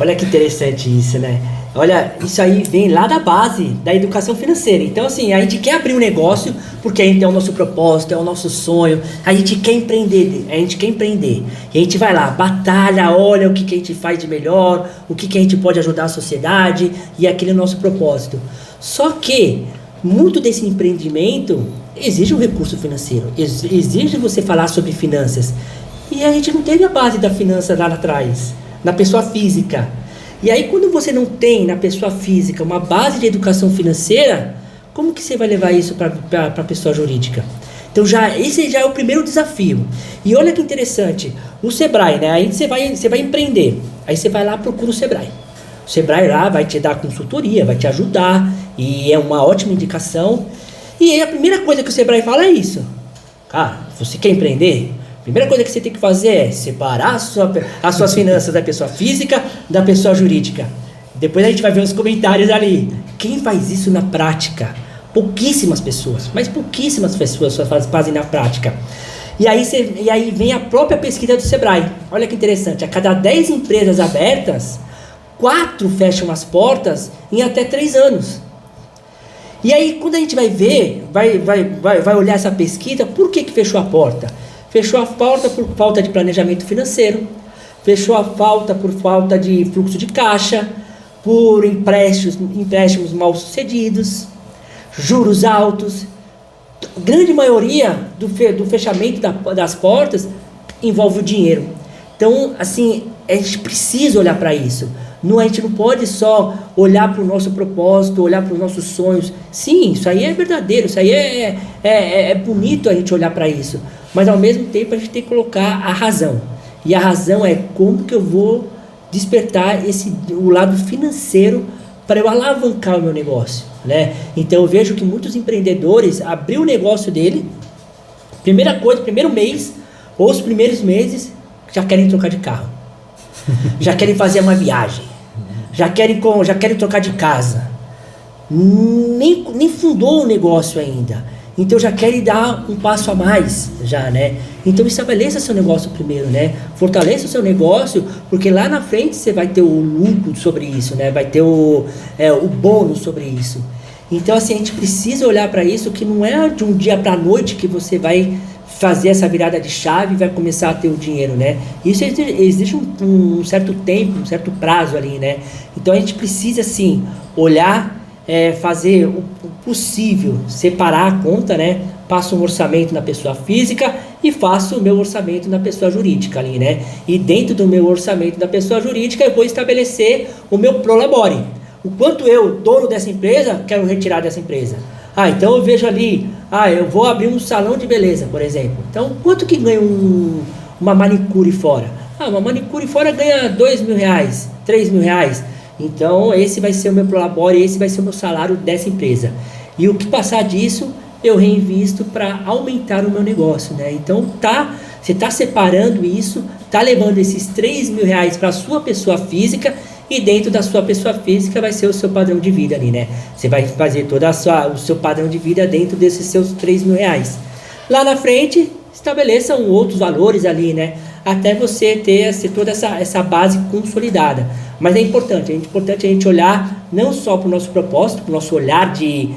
Olha que interessante isso, né? Olha, isso aí vem lá da base da educação financeira. Então, assim, a gente quer abrir um negócio porque a gente é o nosso propósito, é o nosso sonho. A gente quer empreender, E a gente vai lá, batalha, olha o que a gente faz de melhor, o que a gente pode ajudar a sociedade, e aquele é o nosso propósito. Só que muito desse empreendimento exige um recurso financeiro, exige você falar sobre finanças. E a gente não teve a base da finança lá atrás, na pessoa física. E aí, quando você não tem na pessoa física uma base de educação financeira, como que você vai levar isso para a pessoa jurídica? Então, esse já é o primeiro desafio. E olha que interessante, o Sebrae, né? Aí você vai empreender, aí você vai lá e procura o Sebrae. O Sebrae lá vai te dar consultoria, vai te ajudar, e é uma ótima indicação. E aí a primeira coisa que o Sebrae fala é isso. Cara, você quer empreender? A primeira coisa que você tem que fazer é separar as suas finanças da pessoa física da pessoa jurídica. Depois a gente vai ver os comentários ali. Quem faz isso na prática? Pouquíssimas pessoas, mas pouquíssimas pessoas fazem na prática. E aí vem a própria pesquisa do Sebrae. Olha que interessante, a cada 10 empresas abertas, 4 fecham as portas em até 3 anos. E aí, quando a gente vai ver, vai olhar essa pesquisa, por que fechou a porta? Fechou a porta por falta de planejamento financeiro, fechou a porta por falta de fluxo de caixa, por empréstimos mal sucedidos, juros altos. A grande maioria do fechamento das portas envolve o dinheiro. Então, assim, a gente precisa olhar para isso. A gente não pode só olhar para o nosso propósito, olhar para os nossos sonhos. Sim, isso aí é verdadeiro, isso aí é bonito a gente olhar para isso. Mas ao mesmo tempo a gente tem que colocar a razão. E a razão é como que eu vou despertar o lado financeiro para eu alavancar o meu negócio, né? Então eu vejo que muitos empreendedores abriu o negócio dele, primeiro mês ou os primeiros meses já querem trocar de carro, já querem fazer uma viagem, já querem trocar de casa, nem fundou o negócio ainda. Então já querem dar um passo a mais, já, né? Então estabeleça seu negócio primeiro, né? Fortaleça o seu negócio, porque lá na frente você vai ter o lucro sobre isso, né? Vai ter o bônus sobre isso. Então, assim, a gente precisa olhar para isso, que não é de um dia para a noite que você vai fazer essa virada de chave e vai começar a ter o dinheiro, né? Isso existe um certo tempo, um certo prazo ali, né? Então a gente precisa, assim, olhar, fazer o possível, separar a conta, né? Passo um orçamento na pessoa física e faço o meu orçamento na pessoa jurídica ali, né? E dentro do meu orçamento da pessoa jurídica eu vou estabelecer o meu prolabore. O quanto eu, dono dessa empresa, quero retirar dessa empresa. Então eu vejo ali, eu vou abrir um salão de beleza, por exemplo. Então, quanto que ganha uma manicure fora? Uma manicure fora ganha R$2.000, R$3.000. Então, esse vai ser o meu prolabore, esse vai ser o meu salário dessa empresa. E o que passar disso, eu reinvisto para aumentar o meu negócio, né? Então, você está separando isso, está levando esses R$3.000 para a sua pessoa física, e dentro da sua pessoa física vai ser o seu padrão de vida ali, né? Você vai fazer o seu padrão de vida dentro desses seus R$3.000. Lá na frente, estabeleçam outros valores ali, né? Até você ter toda essa base consolidada. Mas é importante a gente olhar não só para o nosso propósito, para o nosso olhar de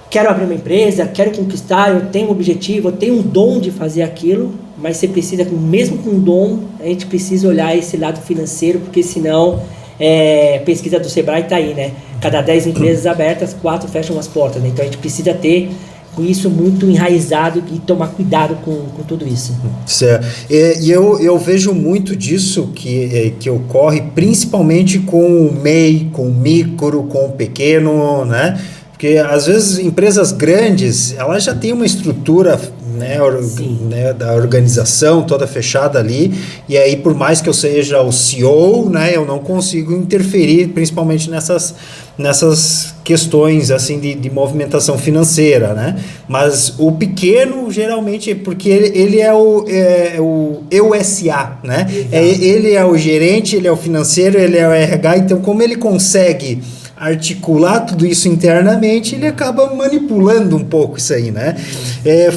quero abrir uma empresa, quero conquistar, eu tenho um objetivo, eu tenho um dom de fazer aquilo, mas você precisa, mesmo com dom, a gente precisa olhar esse lado financeiro, porque senão, a pesquisa do Sebrae está aí, né? Cada 10 empresas abertas, 4 fecham as portas, né? Então a gente precisa ter isso muito enraizado e tomar cuidado com tudo isso. Certo. E eu vejo muito disso que ocorre principalmente com o MEI, com o micro, com o pequeno, né? Porque às vezes empresas grandes, elas já têm uma estrutura, né, da organização toda fechada ali, e aí por mais que eu seja o CEO, né, eu não consigo interferir principalmente nessas questões assim de movimentação financeira, né? Mas o pequeno geralmente, porque ele é o EUSA, né? Ele é o gerente, ele é o financeiro, ele é o RH, então como ele consegue articular tudo isso internamente, ele acaba manipulando um pouco isso aí, né?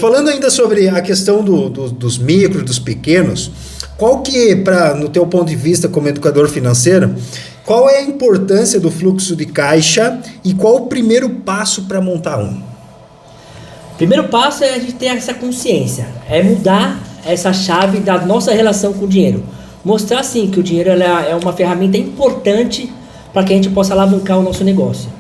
Falando ainda sobre a questão dos micros, dos pequenos, Qual que, no teu ponto de vista como educador financeiro, qual é a importância do fluxo de caixa e qual o primeiro passo para montar um? Primeiro passo é a gente ter essa consciência, é mudar essa chave da nossa relação com o dinheiro. Mostrar sim que o dinheiro é uma ferramenta importante para que a gente possa alavancar o nosso negócio.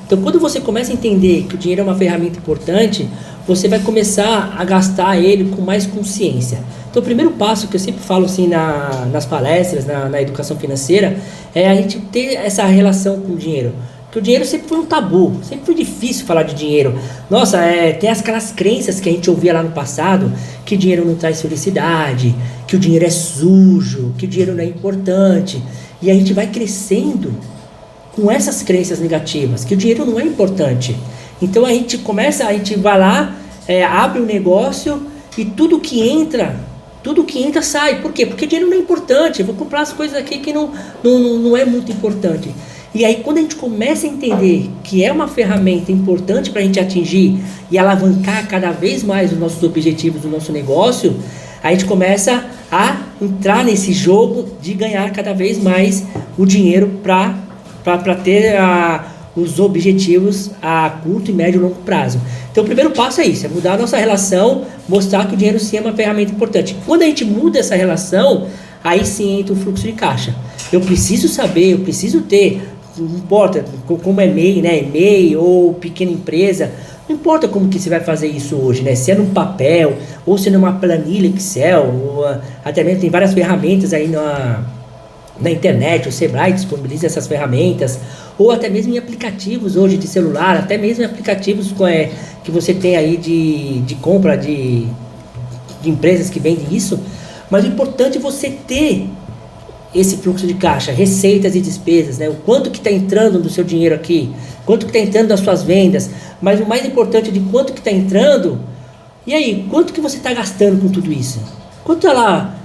Então quando você começa a entender que o dinheiro é uma ferramenta importante, você vai começar a gastar ele com mais consciência. Então o primeiro passo que eu sempre falo assim nas palestras, na educação financeira, é a gente ter essa relação com o dinheiro. Porque o dinheiro sempre foi um tabu, sempre foi difícil falar de dinheiro. Nossa, tem aquelas crenças que a gente ouvia lá no passado, que dinheiro não traz felicidade, que o dinheiro é sujo, que o dinheiro não é importante. E a gente vai crescendo com essas crenças negativas, que o dinheiro não é importante. Então a gente vai lá, abre um negócio e tudo que entra sai. Por quê? Porque dinheiro não é importante, eu vou comprar as coisas aqui que não é muito importante. E aí quando a gente começa a entender que é uma ferramenta importante para a gente atingir e alavancar cada vez mais os nossos objetivos do nosso negócio, a gente começa a entrar nesse jogo de ganhar cada vez mais o dinheiro para ter os objetivos a curto, médio e longo prazo. Então o primeiro passo é isso, é mudar a nossa relação, mostrar que o dinheiro sim é uma ferramenta importante. Quando a gente muda essa relação, aí sim entra o fluxo de caixa. Eu preciso saber, eu preciso ter, não importa como é MEI, né? MEI ou pequena empresa, não importa como que você vai fazer isso hoje, né? Se é num papel, ou se é numa planilha Excel, ou até mesmo tem várias ferramentas aí na internet, o Sebrae disponibiliza essas ferramentas, ou até mesmo em aplicativos hoje de celular, até mesmo em aplicativos que você tem aí de compra de empresas que vendem isso. Mas o importante é você ter esse fluxo de caixa, receitas e despesas, né? O quanto que está entrando do seu dinheiro aqui, quanto que está entrando das suas vendas, mas o mais importante de quanto que está entrando, e aí, quanto que você está gastando com tudo isso? Quanto é lá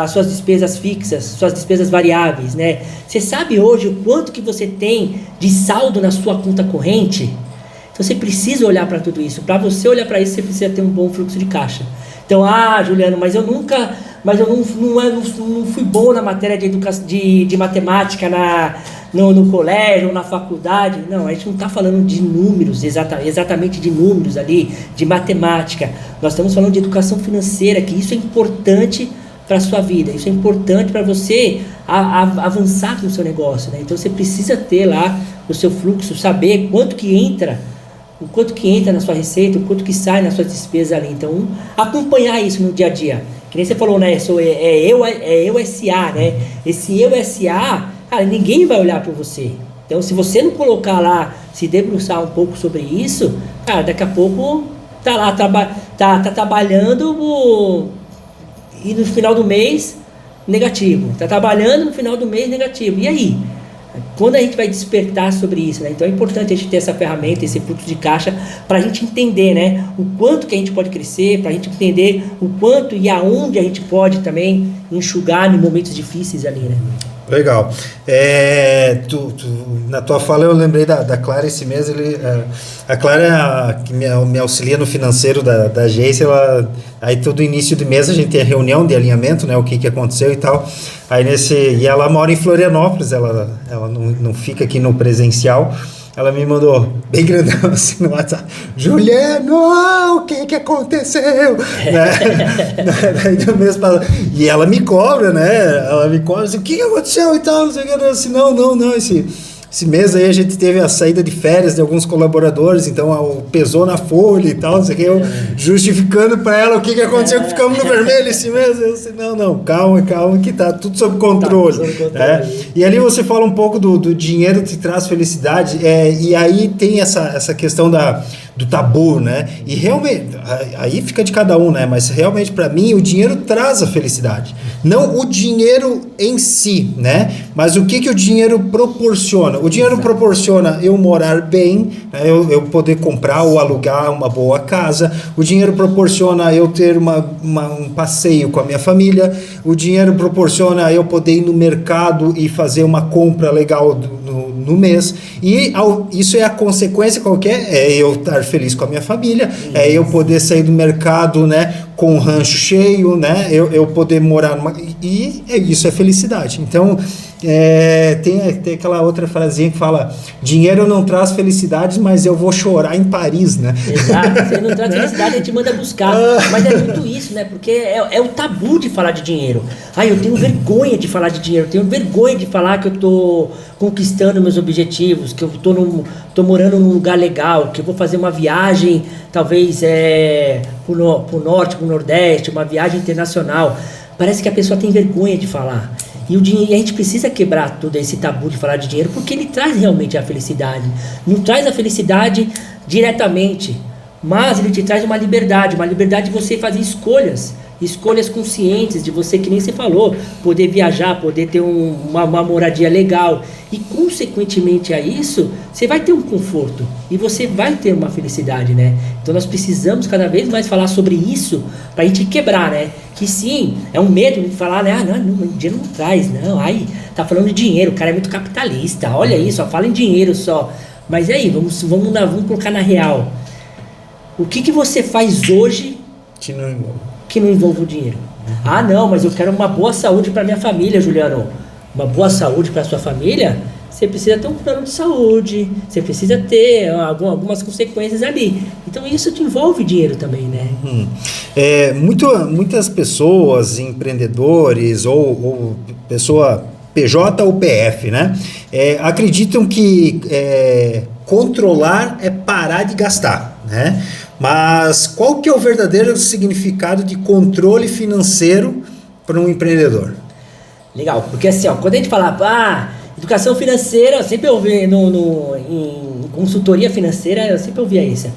as suas despesas fixas, suas despesas variáveis, né? Você sabe hoje o quanto que você tem de saldo na sua conta corrente? Então você precisa olhar para tudo isso. Para você olhar para isso, você precisa ter um bom fluxo de caixa. Então, Juliano, mas eu não fui bom na matéria de matemática no colégio ou na faculdade. Não, a gente não está falando de números, exatamente de números ali, de matemática. Nós estamos falando de educação financeira, que isso é importante para a sua vida, isso é importante para você avançar com o seu negócio, né? Então você precisa ter lá o seu fluxo, saber quanto que entra na sua receita, o quanto que sai nas suas despesas ali. Então, acompanhar isso no dia a dia. Que nem você falou, né? Eu SA, né? Esse eu SA, cara, ninguém vai olhar para você. Então, se você não colocar lá, se debruçar um pouco sobre isso, cara, daqui a pouco tá lá, tá trabalhando e no final do mês, negativo. Tá trabalhando no final do mês, negativo. E aí? Quando a gente vai despertar sobre isso, né? Então é importante a gente ter essa ferramenta, esse fluxo de caixa, para a gente entender, né? O quanto que a gente pode crescer, para a gente entender o quanto e aonde a gente pode também enxugar em momentos difíceis ali, né? Legal. Na tua fala eu lembrei da Clara esse mês. A Clara, que me auxilia no financeiro da agência, aí todo início de mês a gente tem a reunião de alinhamento, né, o que aconteceu e tal. E ela mora em Florianópolis, ela não fica aqui no presencial. Ela me mandou bem grandão assim no WhatsApp: Juliano, o que aconteceu? Daí do mês passado. E ela me cobra, né? Ela me cobra assim: o que aconteceu e tal? Não sei o que. Assim, não. Esse mês aí a gente teve a saída de férias de alguns colaboradores, então pesou na folha e tal, não sei o que, eu justificando para ela o que aconteceu, que ficamos no vermelho esse mês. Eu disse: não, calma, que tá tudo sob controle. E ali você fala um pouco do dinheiro que traz felicidade, e aí tem essa questão do tabu, né? E realmente, aí fica de cada um, né? Mas realmente para mim o dinheiro traz a felicidade. Não o dinheiro em si, né? Mas o que o dinheiro proporciona? O dinheiro proporciona eu morar bem, né? eu poder comprar ou alugar uma boa casa. O dinheiro proporciona eu ter um passeio com a minha família. O dinheiro proporciona eu poder ir no mercado e fazer uma compra legal no mês. E isso é a consequência qualquer, é eu estar feliz com a minha família, é eu poder sair do mercado, né, com o rancho cheio, né? Eu poder morar numa... E isso é felicidade. Então, tem aquela outra frasinha que fala: dinheiro não traz felicidade, mas eu vou chorar em Paris, né? Exato, você não traz felicidade, a gente manda buscar. Mas é muito isso, né? Porque é o tabu de falar de dinheiro. Eu tenho vergonha de falar de dinheiro, eu tenho vergonha de falar que eu tô conquistando meus objetivos, que eu tô morando num lugar legal, que eu vou fazer uma viagem, talvez pro norte, pro nordeste, uma viagem internacional. Parece que a pessoa tem vergonha de falar. E a gente precisa quebrar todo esse tabu de falar de dinheiro, porque ele traz realmente a felicidade. Não traz a felicidade diretamente, mas ele te traz uma liberdade de você fazer escolhas conscientes, de você, que nem você falou, poder viajar, poder ter uma moradia legal. E consequentemente a isso, você vai ter um conforto e você vai ter uma felicidade, né? Então nós precisamos cada vez mais falar sobre isso pra gente quebrar, né? Que sim, é um medo de falar, né? Não, dinheiro não traz, não. Tá falando de dinheiro, o cara é muito capitalista, olha isso, só fala em dinheiro só. Mas e aí, vamos colocar na real. O que você faz hoje que não envolve o dinheiro? Não, mas eu quero uma boa saúde para minha família, Juliano. Uma boa saúde para sua família, você precisa ter um plano de saúde, você precisa ter algumas consequências ali. Então isso te envolve dinheiro também, né? Muitas pessoas, empreendedores ou pessoa PJ ou PF, né? Acreditam que controlar é parar de gastar, né? Mas qual que é o verdadeiro significado de controle financeiro para um empreendedor? Legal, porque assim, quando a gente fala, educação financeira, eu sempre ouvi em consultoria financeira, eu sempre ouvia isso.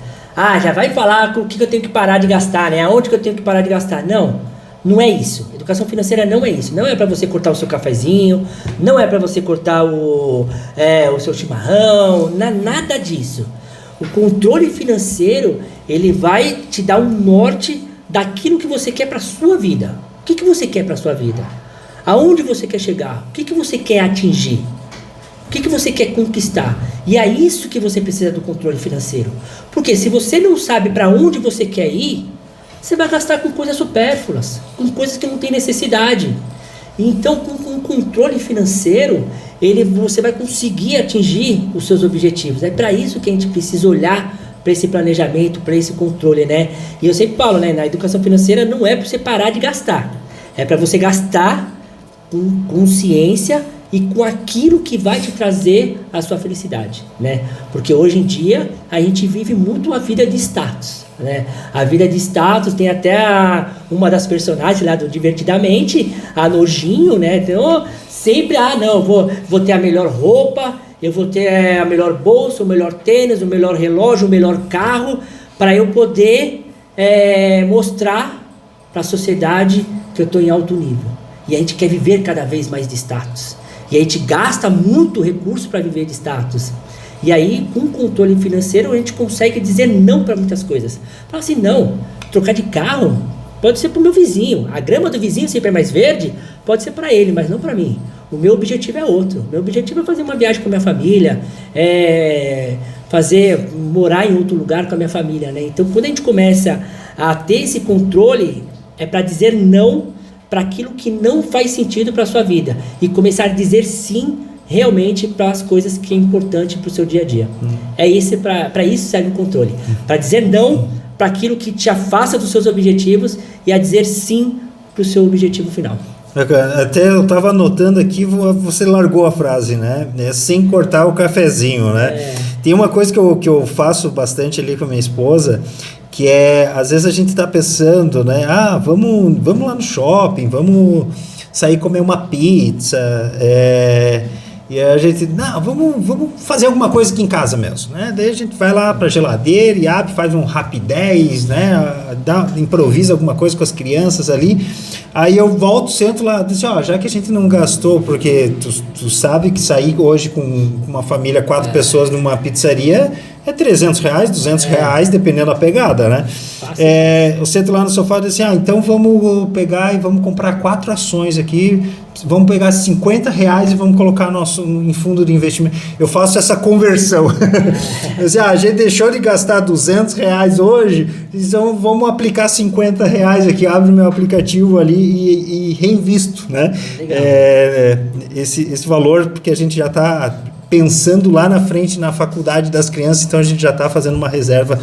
Já vai falar com o que eu tenho que parar de gastar, né? Aonde que eu tenho que parar de gastar? Não é isso. Educação financeira não é isso. Não é para você cortar o seu cafezinho, não é para você cortar o seu chimarrão, nada disso. O controle financeiro, ele vai te dar um norte daquilo que você quer para sua vida. O que você quer para sua vida? Aonde você quer chegar? O que você quer atingir? O que você quer conquistar? E é isso que você precisa do controle financeiro. Porque se você não sabe para onde você quer ir, você vai gastar com coisas supérfluas, com coisas que não tem necessidade. Então, com o controle financeiro, você vai conseguir atingir os seus objetivos. É para isso que a gente precisa olhar para esse planejamento, para esse controle, né? E eu sempre falo, né? Na educação financeira não é para você parar de gastar. É para você gastar com consciência e com aquilo que vai te trazer a sua felicidade, né? Porque hoje em dia a gente vive muito a vida de status, né? A vida de status tem até uma das personagens lá do Divertidamente, a Nojinho, né? Então sempre, não, vou ter a melhor roupa, eu vou ter a melhor bolsa, o melhor tênis, o melhor relógio, o melhor carro, para eu poder mostrar para a sociedade que eu estou em alto nível. E a gente quer viver cada vez mais de status. E a gente gasta muito recurso para viver de status. E aí, com o controle financeiro, a gente consegue dizer não para muitas coisas. Fala assim, não, trocar de carro pode ser para o meu vizinho. A grama do vizinho sempre é mais verde, pode ser para ele, mas não para mim. O meu objetivo é outro. O meu objetivo é fazer uma viagem com a minha família, morar em outro lugar com a minha família, né? Então, quando a gente começa a ter esse controle, é para dizer não para aquilo que não faz sentido para a sua vida e começar a dizer sim realmente para as coisas que é importante para o seu dia a dia. Para isso serve o controle, para dizer não para aquilo que te afasta dos seus objetivos e a dizer sim para o seu objetivo final. Até eu estava anotando aqui, você largou a frase, né? Sem cortar o cafezinho, né? Tem uma coisa que eu faço bastante ali com a minha esposa, que às vezes a gente está pensando, né? Vamos lá no shopping, vamos sair comer uma pizza, e a gente, vamos fazer alguma coisa aqui em casa mesmo, né? Daí a gente vai lá para a geladeira e abre, faz um rapidez, né? Improvisa alguma coisa com as crianças ali. Aí eu volto, sento lá, diz, já que a gente não gastou, porque tu sabe que sair hoje com uma família, 4 pessoas numa pizzaria é R$300, R$200, dependendo da pegada, né? Eu sento lá no sofá e digo assim, então vamos pegar e vamos comprar 4 ações aqui, vamos pegar R$50 e vamos colocar em fundo de investimento. Eu faço essa conversão. A gente deixou de gastar R$200 hoje, então vamos aplicar R$50 aqui, abre meu aplicativo ali e reinvisto, né? Esse valor, porque a gente já está pensando lá na frente na faculdade das crianças, então a gente já está fazendo uma reserva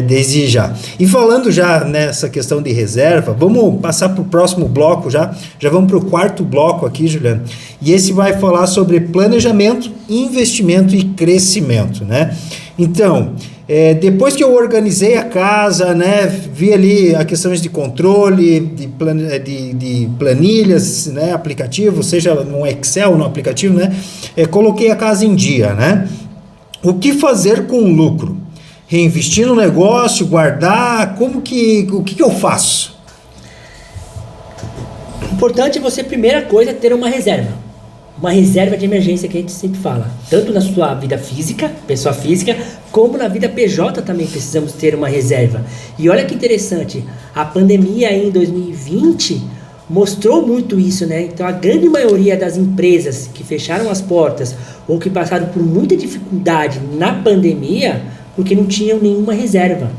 desde já. E falando já nessa questão de reserva, vamos passar para o próximo bloco já vamos para o 4º bloco aqui, Juliano, e esse vai falar sobre planejamento, investimento e crescimento, né? Então, depois que eu organizei a casa, né, vi ali a questões de controle, de planilhas, né, aplicativo, seja no Excel, no aplicativo, né, coloquei a casa em dia, né? O que fazer com o lucro? Reinvestir no negócio, guardar, o que eu faço? Importante você, primeira coisa, ter uma reserva. Uma reserva de emergência que a gente sempre fala. Tanto na sua vida física, pessoa física, como na vida PJ também precisamos ter uma reserva. E olha que interessante, a pandemia aí em 2020 mostrou muito isso, né? Então a grande maioria das empresas que fecharam as portas ou que passaram por muita dificuldade na pandemia, porque não tinham nenhuma reserva.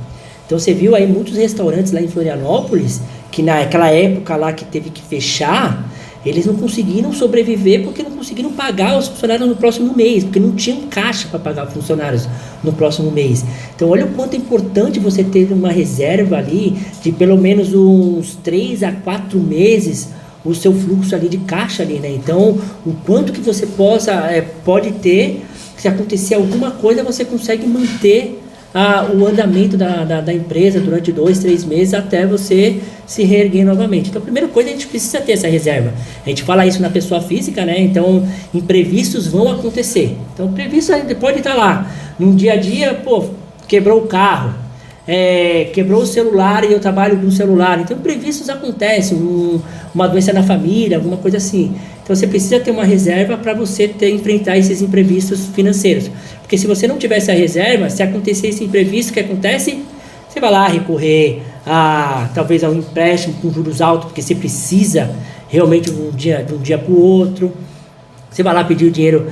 Então você viu aí muitos restaurantes lá em Florianópolis, que naquela época lá que teve que fechar, eles não conseguiram sobreviver porque não conseguiram pagar os funcionários no próximo mês, porque não tinham caixa para pagar os funcionários no próximo mês. Então olha o quanto é importante você ter uma reserva ali de pelo menos uns 3 a 4 meses o seu fluxo ali de caixa ali, né? Então o quanto que você pode ter, se acontecer alguma coisa, você consegue manter o andamento da empresa durante 2, 3 meses até você se reerguer novamente. Então a primeira coisa, a gente precisa ter essa reserva. A gente fala isso na pessoa física, né? Então imprevistos vão acontecer. Então o imprevisto pode estar lá num dia a dia, quebrou o carro, quebrou o celular e eu trabalho com o celular. Então imprevistos acontecem, uma doença na família, alguma coisa assim. Então você precisa ter uma reserva para você enfrentar esses imprevistos financeiros. Porque se você não tiver essa reserva, se acontecer esse imprevisto que acontece, você vai lá recorrer talvez a um empréstimo com juros altos, porque você precisa realmente de um dia para o outro. Você vai lá pedir o dinheiro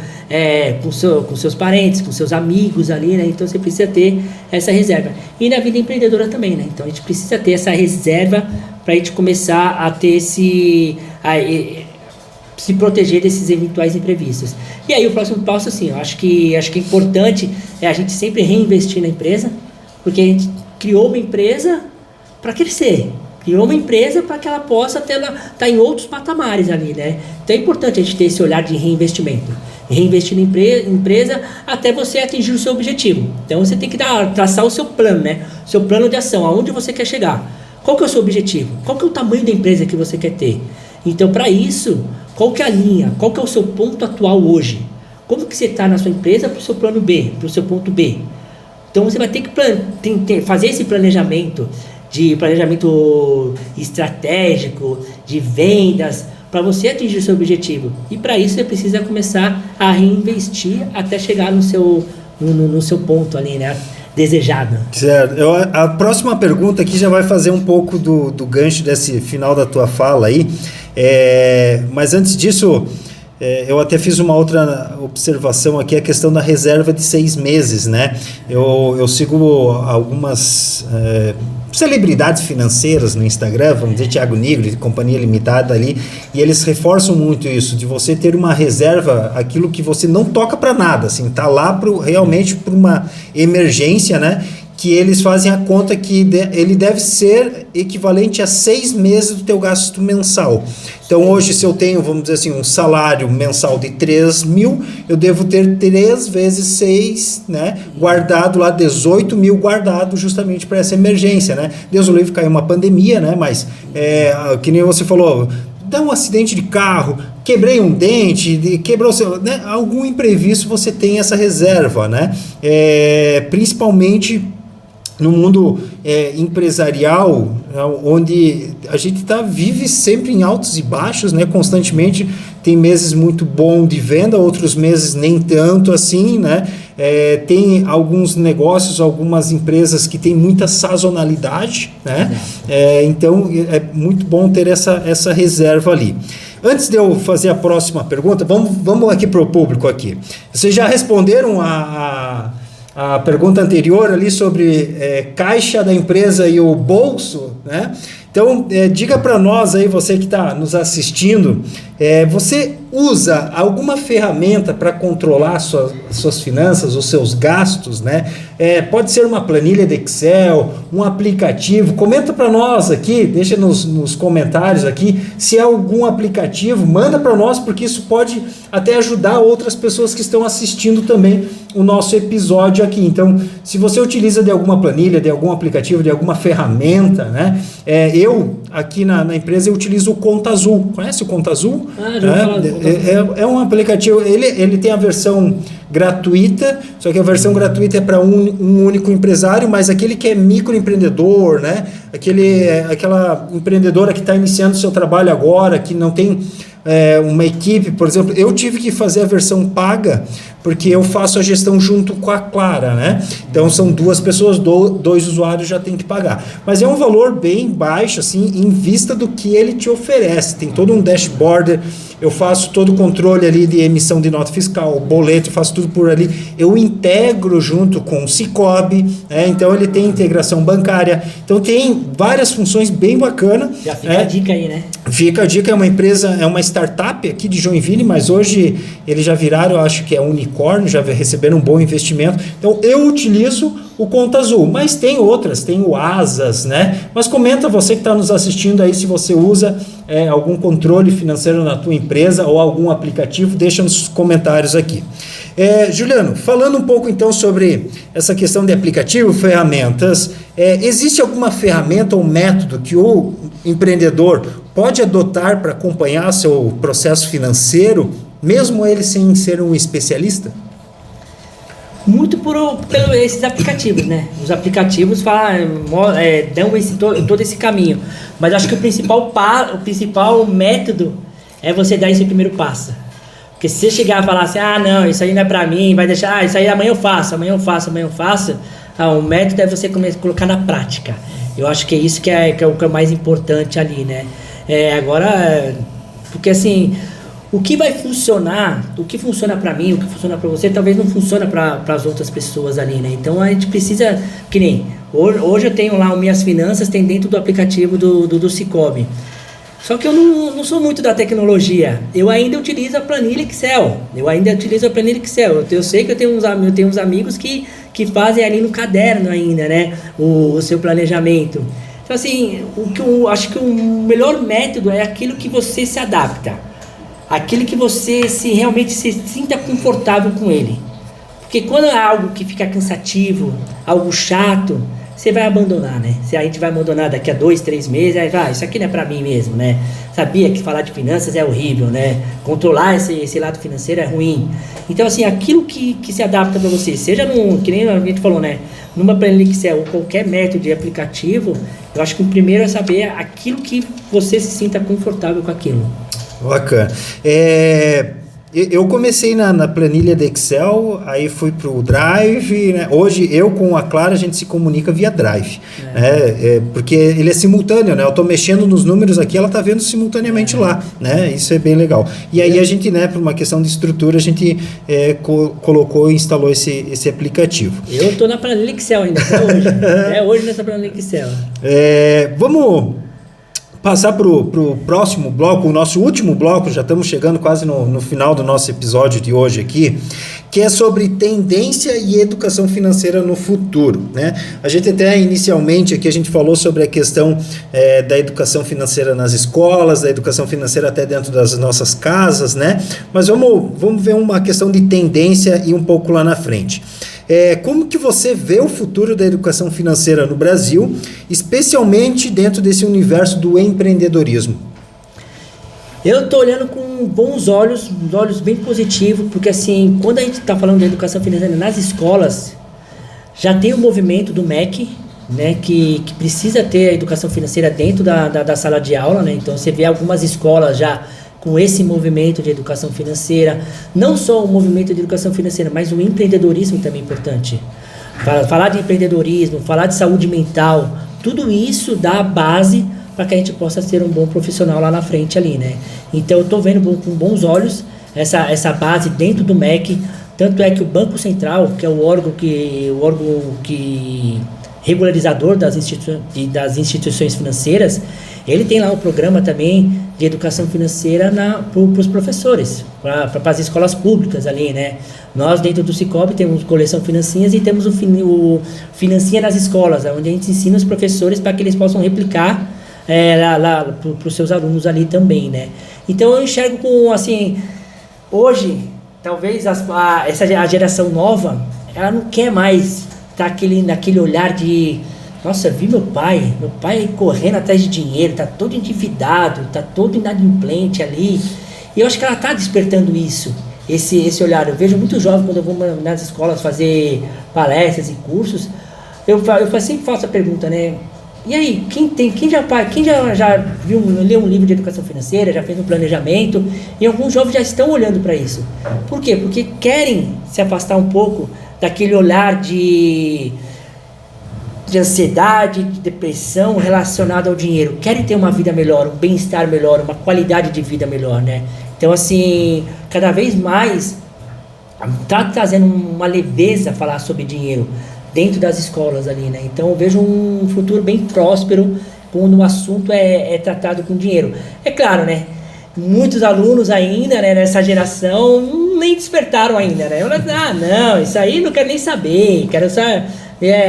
com seus parentes, com seus amigos ali, né? Então você precisa ter essa reserva. E na vida empreendedora também, né? Então a gente precisa ter essa reserva para a gente começar a ter se proteger desses eventuais imprevistos. E aí o próximo passo, assim, eu acho que é importante a gente sempre reinvestir na empresa, porque a gente criou uma empresa para crescer, criou uma empresa para que ela possa estar em outros patamares ali, né? Então é importante a gente ter esse olhar de reinvestimento. Reinvestir na empresa até você atingir o seu objetivo. Então você tem que traçar o seu plano, né? O seu plano de ação, aonde você quer chegar. Qual que é o seu objetivo? Qual que é o tamanho da empresa que você quer ter? Então, para isso, qual que é a linha? Qual que é o seu ponto atual hoje? Como que você está na sua empresa para o seu plano B, para o seu ponto B? Então, você vai ter que fazer esse planejamento estratégico, de vendas, para você atingir o seu objetivo. E para isso, você precisa começar a reinvestir até chegar no seu ponto ali, né? Desejado. Certo. A próxima pergunta aqui já vai fazer um pouco do gancho desse final da tua fala aí. Mas antes disso, eu até fiz uma outra observação aqui, a questão da reserva de 6 meses, né? Eu sigo algumas celebridades financeiras no Instagram, vamos dizer, Thiago Nigro, de Companhia Limitada ali, e eles reforçam muito isso, de você ter uma reserva, aquilo que você não toca para nada, assim, tá lá realmente para uma emergência, né? Que eles fazem a conta que ele deve ser equivalente a 6 meses do teu gasto mensal. Então hoje, se eu tenho, vamos dizer assim, um salário mensal de 3 mil, eu devo ter 3 vezes 6, né, guardado lá, 18 mil guardado justamente para essa emergência, né? Deus o livre, caiu uma pandemia, né? Mas, que nem você falou, dá um acidente de carro, quebrei um dente, quebrou seu, né? Algum imprevisto, você tem essa reserva, né? Principalmente no mundo empresarial, onde a gente vive sempre em altos e baixos, né? Constantemente tem meses muito bons de venda, outros meses nem tanto assim, né? Tem alguns negócios, algumas empresas que têm muita sazonalidade, né? Então é muito bom ter essa reserva ali. Antes de eu fazer a próxima pergunta, vamos aqui para o público aqui. Vocês já responderam a pergunta anterior ali sobre caixa da empresa e o bolso, né? Então, diga para nós aí, você que está nos assistindo, você usa alguma ferramenta para controlar suas finanças, os seus gastos, né? Pode ser uma planilha de Excel, um aplicativo. Comenta para nós aqui, deixa nos comentários aqui, se é algum aplicativo, manda para nós, porque isso pode até ajudar outras pessoas que estão assistindo também o nosso episódio aqui. Então, se você utiliza de alguma planilha, de algum aplicativo, de alguma ferramenta, né? Eu, aqui na empresa, eu utilizo o Conta Azul. Conhece o Conta Azul? É um aplicativo, ele tem a versão gratuita, só que a versão gratuita é para um único empresário, mas aquele que é microempreendedor, né? Aquela empreendedora que está iniciando seu trabalho agora, que não tem uma equipe, por exemplo, eu tive que fazer a versão paga, porque eu faço a gestão junto com a Clara, né? Então são duas pessoas, dois usuários já tem que pagar. Mas é um valor bem baixo, assim, em vista do que ele te oferece. Tem todo um dashboard, eu faço todo o controle ali de emissão de nota fiscal, boleto, eu faço tudo por ali. Eu integro junto com o Sicoob, né? Então ele tem integração bancária. Então tem várias funções bem bacanas. Já fica a dica aí, né? Fica a dica, é uma empresa, é uma startup aqui de Joinville, mas hoje eles já viraram, eu acho que é unicórnio, já receberam um bom investimento. Então eu utilizo o Conta Azul, mas tem outras, tem o Asas, né? Mas comenta você que está nos assistindo aí, se você usa algum controle financeiro na tua empresa ou algum aplicativo, deixa nos comentários aqui. Juliano, falando um pouco então sobre essa questão de aplicativo, ferramentas, existe alguma ferramenta ou método que o empreendedor pode adotar para acompanhar seu processo financeiro, mesmo ele sem ser um especialista? Muito por esses aplicativos, né? Os aplicativos dão todo esse caminho. Mas acho que o principal método é você dar esse primeiro passo. Porque se você chegar a falar assim, não, isso aí não é pra mim, vai deixar, isso aí amanhã eu faço, o método é você começar a colocar na prática. Eu acho que é isso que é o mais importante ali, né? Porque assim, o que vai funcionar, o que funciona para mim, o que funciona para você, talvez não funcione para as outras pessoas ali, né? Então a gente precisa, que nem hoje eu tenho lá Minhas Finanças, tem dentro do aplicativo do Sicoob. Só que eu não sou muito da tecnologia. Eu ainda utilizo a planilha Excel. Eu sei que eu tenho uns amigos que fazem ali no caderno ainda, né? O seu planejamento. Então assim, acho que o melhor método é aquilo que você se adapta. Aquele que você realmente se sinta confortável com ele. Porque quando é algo que fica cansativo, algo chato, você vai abandonar, né? A gente vai abandonar daqui a 2, 3 meses, aí vai, isso aqui não é pra mim mesmo, né? Sabia que falar de finanças é horrível, né? Controlar esse lado financeiro é ruim. Então, assim, aquilo que se adapta pra você, seja que nem a gente falou, né? Numa planilha Excel ou qualquer método de aplicativo, eu acho que o primeiro é saber aquilo que você se sinta confortável com aquilo. Bacana. Eu comecei na planilha de Excel, aí fui para o Drive, né? Hoje eu com a Clara a gente se comunica via Drive, porque ele é simultâneo, né? Eu estou mexendo nos números aqui, ela está vendo simultaneamente lá, né? Isso é bem legal. E aí a gente, né, por uma questão de estrutura, a gente colocou e instalou esse aplicativo. Eu estou na planilha Excel ainda, até hoje. Hoje nessa planilha Excel. Vamos passar para o próximo bloco, o nosso último bloco, já estamos chegando quase no final do nosso episódio de hoje aqui, que é sobre tendência e educação financeira no futuro, né? A gente até inicialmente aqui a gente falou sobre a questão da educação financeira nas escolas, da educação financeira até dentro das nossas casas, né? Mas vamos ver uma questão de tendência e um pouco lá na frente. Como que você vê o futuro da educação financeira no Brasil, especialmente dentro desse universo do empreendedorismo? Eu estou olhando com bons olhos, olhos bem positivos, porque assim, quando a gente está falando da educação financeira nas escolas, já tem o movimento do MEC, né, que precisa ter a educação financeira dentro da sala de aula, né? Então você vê algumas escolas já com esse movimento de educação financeira, não só o movimento de educação financeira, mas o empreendedorismo também é importante. Falar de empreendedorismo, falar de saúde mental, tudo isso dá a base para que a gente possa ser um bom profissional lá na frente ali, né? Então eu estou vendo com bons olhos essa base dentro do MEC, tanto é que o Banco Central, que é o órgão que regularizador das instituições financeiras, ele tem lá um programa também de educação financeira para os professores, para as escolas públicas ali, né? Nós, dentro do Sicoob, temos coleção Financinhas e temos o Financinha nas escolas, onde a gente ensina os professores para que eles possam replicar para os seus alunos ali também, né? Então eu enxergo com, assim, hoje, talvez essa geração nova, ela não quer mais estar naquele olhar de, nossa, vi meu pai correndo atrás de dinheiro, tá todo endividado, tá todo inadimplente ali, e eu acho que ela tá despertando esse olhar. Eu vejo muito jovem quando eu vou nas escolas fazer palestras e cursos, eu sempre faço a pergunta, né? E aí, quem já leu um livro de educação financeira, já fez um planejamento, e alguns jovens já estão olhando para isso. Por quê? Porque querem se afastar um pouco daquele olhar de ansiedade, de depressão relacionado ao dinheiro. Querem ter uma vida melhor, um bem-estar melhor, uma qualidade de vida melhor, né? Então, assim, cada vez mais está trazendo uma leveza falar sobre dinheiro dentro das escolas ali, né? Então, eu vejo um futuro bem próspero quando o assunto é tratado com dinheiro. É claro, né? Muitos alunos ainda, né, nessa geração, nem despertaram ainda, né? Não, isso aí não quero nem saber, quero só...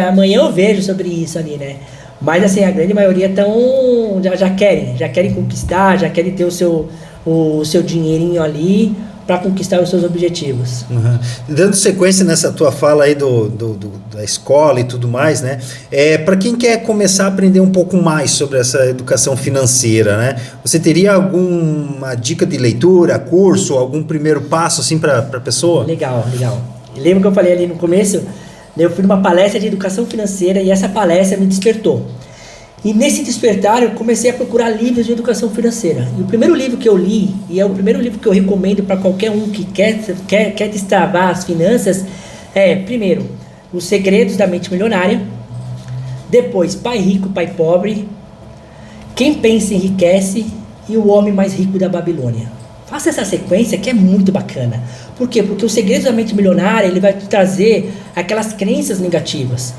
amanhã eu vejo sobre isso ali, né? Mas, assim, a grande maioria já querem conquistar, já querem ter o seu dinheirinho ali para conquistar os seus objetivos. Uhum. Dando sequência nessa tua fala aí da escola e tudo mais, né? Para quem quer começar a aprender um pouco mais sobre essa educação financeira, né? Você teria alguma dica de leitura, curso, algum primeiro passo assim para a pessoa? Legal. Lembra que eu falei ali no começo? Eu fui numa palestra de educação financeira e essa palestra me despertou. E nesse despertar eu comecei a procurar livros de educação financeira. E o primeiro livro que eu li, e é o primeiro livro que eu recomendo para qualquer um que quer destravar as finanças, primeiro, Os Segredos da Mente Milionária, depois Pai Rico, Pai Pobre, Quem Pensa Enriquece e O Homem Mais Rico da Babilônia. Faça essa sequência que é muito bacana. Por quê? Porque Os Segredos da Mente Milionária, ele vai te trazer aquelas crenças negativas.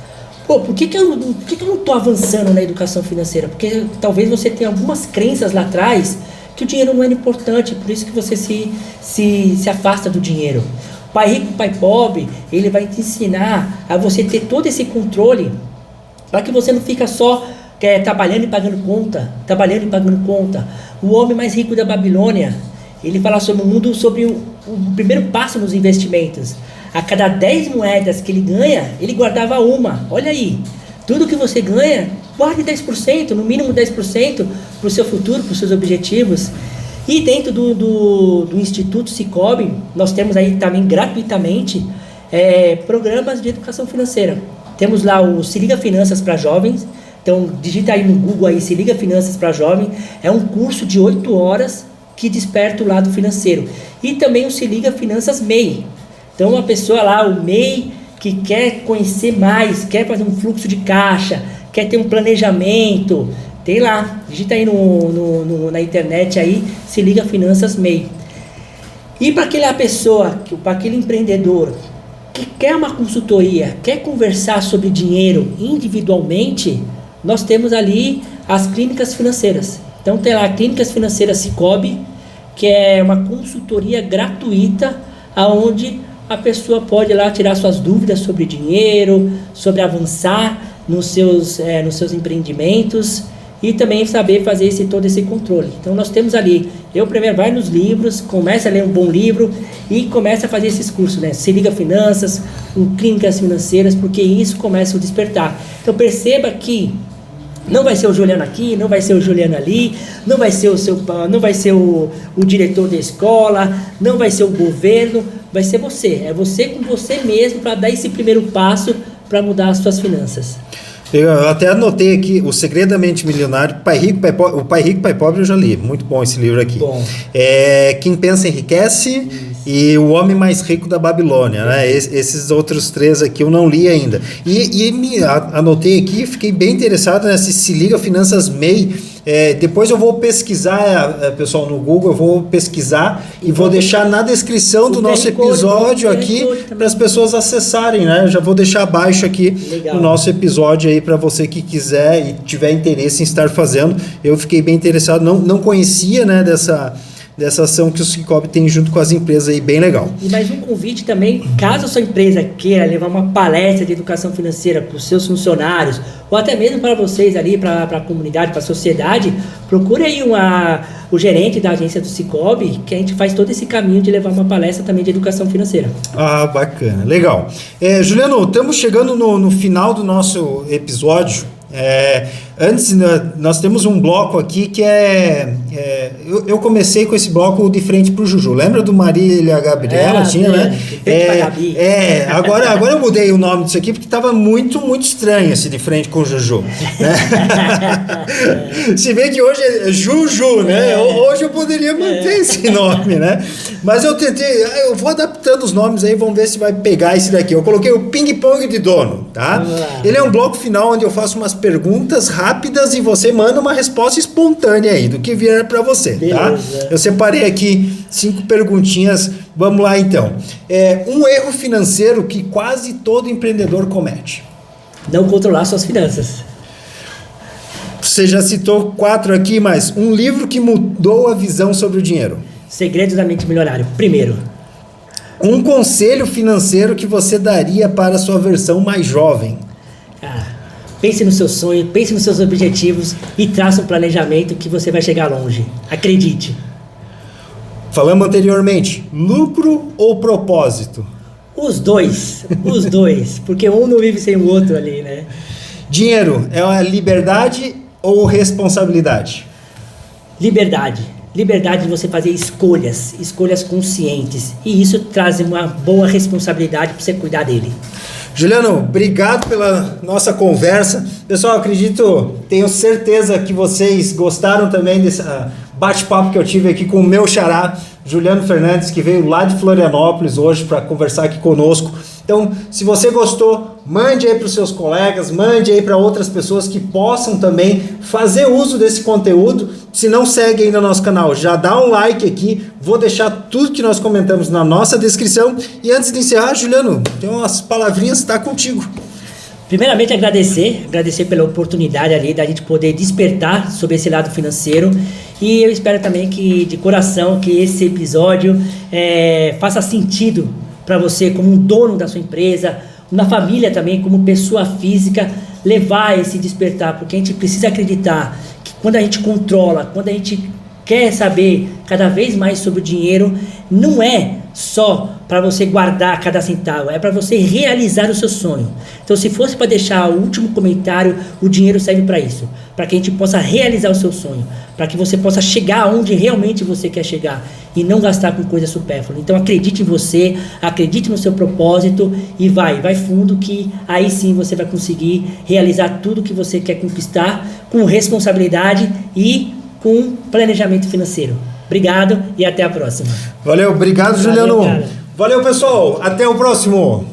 Pô, por que eu não estou avançando na educação financeira? Porque talvez você tenha algumas crenças lá atrás que o dinheiro não é importante, por isso que você se afasta do dinheiro. Pai Rico, Pai Pobre, ele vai te ensinar a você ter todo esse controle para que você não fica só trabalhando e pagando conta. O Homem Mais Rico da Babilônia, ele fala sobre o mundo, sobre o primeiro passo nos investimentos. A cada 10 moedas que ele ganha, ele guardava uma. Olha aí, tudo que você ganha, guarde 10%, no mínimo 10% para o seu futuro, para os seus objetivos. E dentro do Instituto Sicoob, nós temos aí também gratuitamente programas de educação financeira. Temos lá o Se Liga Finanças para Jovens. Então digita aí no Google aí, Se Liga Finanças para Jovem. É um curso de 8 horas que desperta o lado financeiro. E também o Se Liga Finanças MEI. Então uma pessoa lá, o MEI, que quer conhecer mais, quer fazer um fluxo de caixa, quer ter um planejamento, tem lá, digita aí na internet aí, Se Liga Finanças MEI. E para aquela pessoa, para aquele empreendedor que quer uma consultoria, quer conversar sobre dinheiro individualmente, nós temos ali as clínicas financeiras. Então tem lá Clínicas Financeiras Sicoob, que é uma consultoria gratuita, onde a pessoa pode ir lá tirar suas dúvidas sobre dinheiro, sobre avançar nos seus empreendimentos e também saber fazer todo esse controle. Então nós temos ali, primeiro vai nos livros, começa a ler um bom livro e começa a fazer esses cursos, né? Se Liga Finanças, Clínicas Financeiras, porque isso começa a despertar. Então perceba que não vai ser o Juliano aqui, não vai ser o Juliano ali, não vai ser o diretor da escola, não vai ser o governo, vai ser você. É você com você mesmo para dar esse primeiro passo para mudar as suas finanças. Eu até anotei aqui O Segredo da Mente Milionária, Pai Rico, Pai Pobre. O Pai Rico, Pai Pobre eu já li. Muito bom esse livro aqui. Bom. Quem Pensa Enriquece e O Homem Mais Rico da Babilônia. Né? Esses outros 3 aqui eu não li ainda. Anotei aqui, fiquei bem interessado nessa Se Liga Finanças MEI. Depois eu vou pesquisar, pessoal, no Google, eu vou pesquisar e vou deixar na descrição do nosso episódio aqui para as pessoas acessarem, né? Eu já vou deixar abaixo aqui o nosso episódio aí para você que quiser e tiver interesse em estar fazendo. Eu fiquei bem interessado, não conhecia, né, dessa ação que o Sicoob tem junto com as empresas aí, bem legal. E mais um convite também, caso a sua empresa queira levar uma palestra de educação financeira para os seus funcionários, ou até mesmo para vocês ali, para a comunidade, para a sociedade, procure aí o gerente da agência do Sicoob, que a gente faz todo esse caminho de levar uma palestra também de educação financeira. Ah, bacana, legal. Juliano, estamos chegando no final do nosso episódio. Antes, nós temos um bloco aqui que eu comecei com esse bloco de frente pro Juju. Lembra do Marília Gabriela? Tinha, né? Agora eu mudei o nome disso aqui porque estava muito, muito estranho esse de frente com o Juju. Né? Se bem que hoje é Juju, né? Hoje eu poderia manter esse nome, né? Mas eu eu vou adaptando os nomes aí, vamos ver se vai pegar esse daqui. Eu coloquei o Ping Pong de Dono, tá? Ele é um bloco final onde eu faço umas perguntas rápidas e você manda uma resposta espontânea aí, do que vier para você, tá? Eu separei aqui 5 perguntinhas, vamos lá então. Um erro financeiro que quase todo empreendedor comete. Não controlar suas finanças. Você já citou 4 aqui, mas um livro que mudou a visão sobre o dinheiro. Segredos da Mente Milionária. Primeiro. Um conselho financeiro que você daria para a sua versão mais jovem. Pense no seu sonho, pense nos seus objetivos e traça um planejamento que você vai chegar longe. Acredite. Falamos anteriormente, lucro ou propósito? Os dois, porque um não vive sem o outro ali, né? Dinheiro é uma liberdade ou responsabilidade? Liberdade de você fazer escolhas conscientes, e isso traz uma boa responsabilidade para você cuidar dele. Juliano, obrigado pela nossa conversa. Pessoal, tenho certeza que vocês gostaram também desse bate-papo que eu tive aqui com o meu xará, Juliano Fernandes, que veio lá de Florianópolis hoje para conversar aqui conosco. Então, se você gostou, mande aí para os seus colegas, mande aí para outras pessoas que possam também fazer uso desse conteúdo. Se não segue ainda o nosso canal, já dá um like aqui. Vou deixar tudo que nós comentamos na nossa descrição. E antes de encerrar, Juliano, tem umas palavrinhas, está contigo. Primeiramente, agradecer pela oportunidade ali da gente poder despertar sobre esse lado financeiro. E eu espero também que, de coração, que esse episódio faça sentido para você como um dono da sua empresa, na família também, como pessoa física, levar esse despertar, porque a gente precisa acreditar que quando a gente controla, quando a gente quer saber cada vez mais sobre o dinheiro, não é só para você guardar cada centavo, é para você realizar o seu sonho. Então, se fosse para deixar o último comentário, o dinheiro serve para isso, para que a gente possa realizar o seu sonho, para que você possa chegar onde realmente você quer chegar e não gastar com coisa supérflua. Então, acredite em você, acredite no seu propósito e vai fundo, que aí sim você vai conseguir realizar tudo que você quer conquistar com responsabilidade e com planejamento financeiro. Obrigado e até a próxima. Valeu, obrigado, Juliano. Valeu, pessoal. Até o próximo.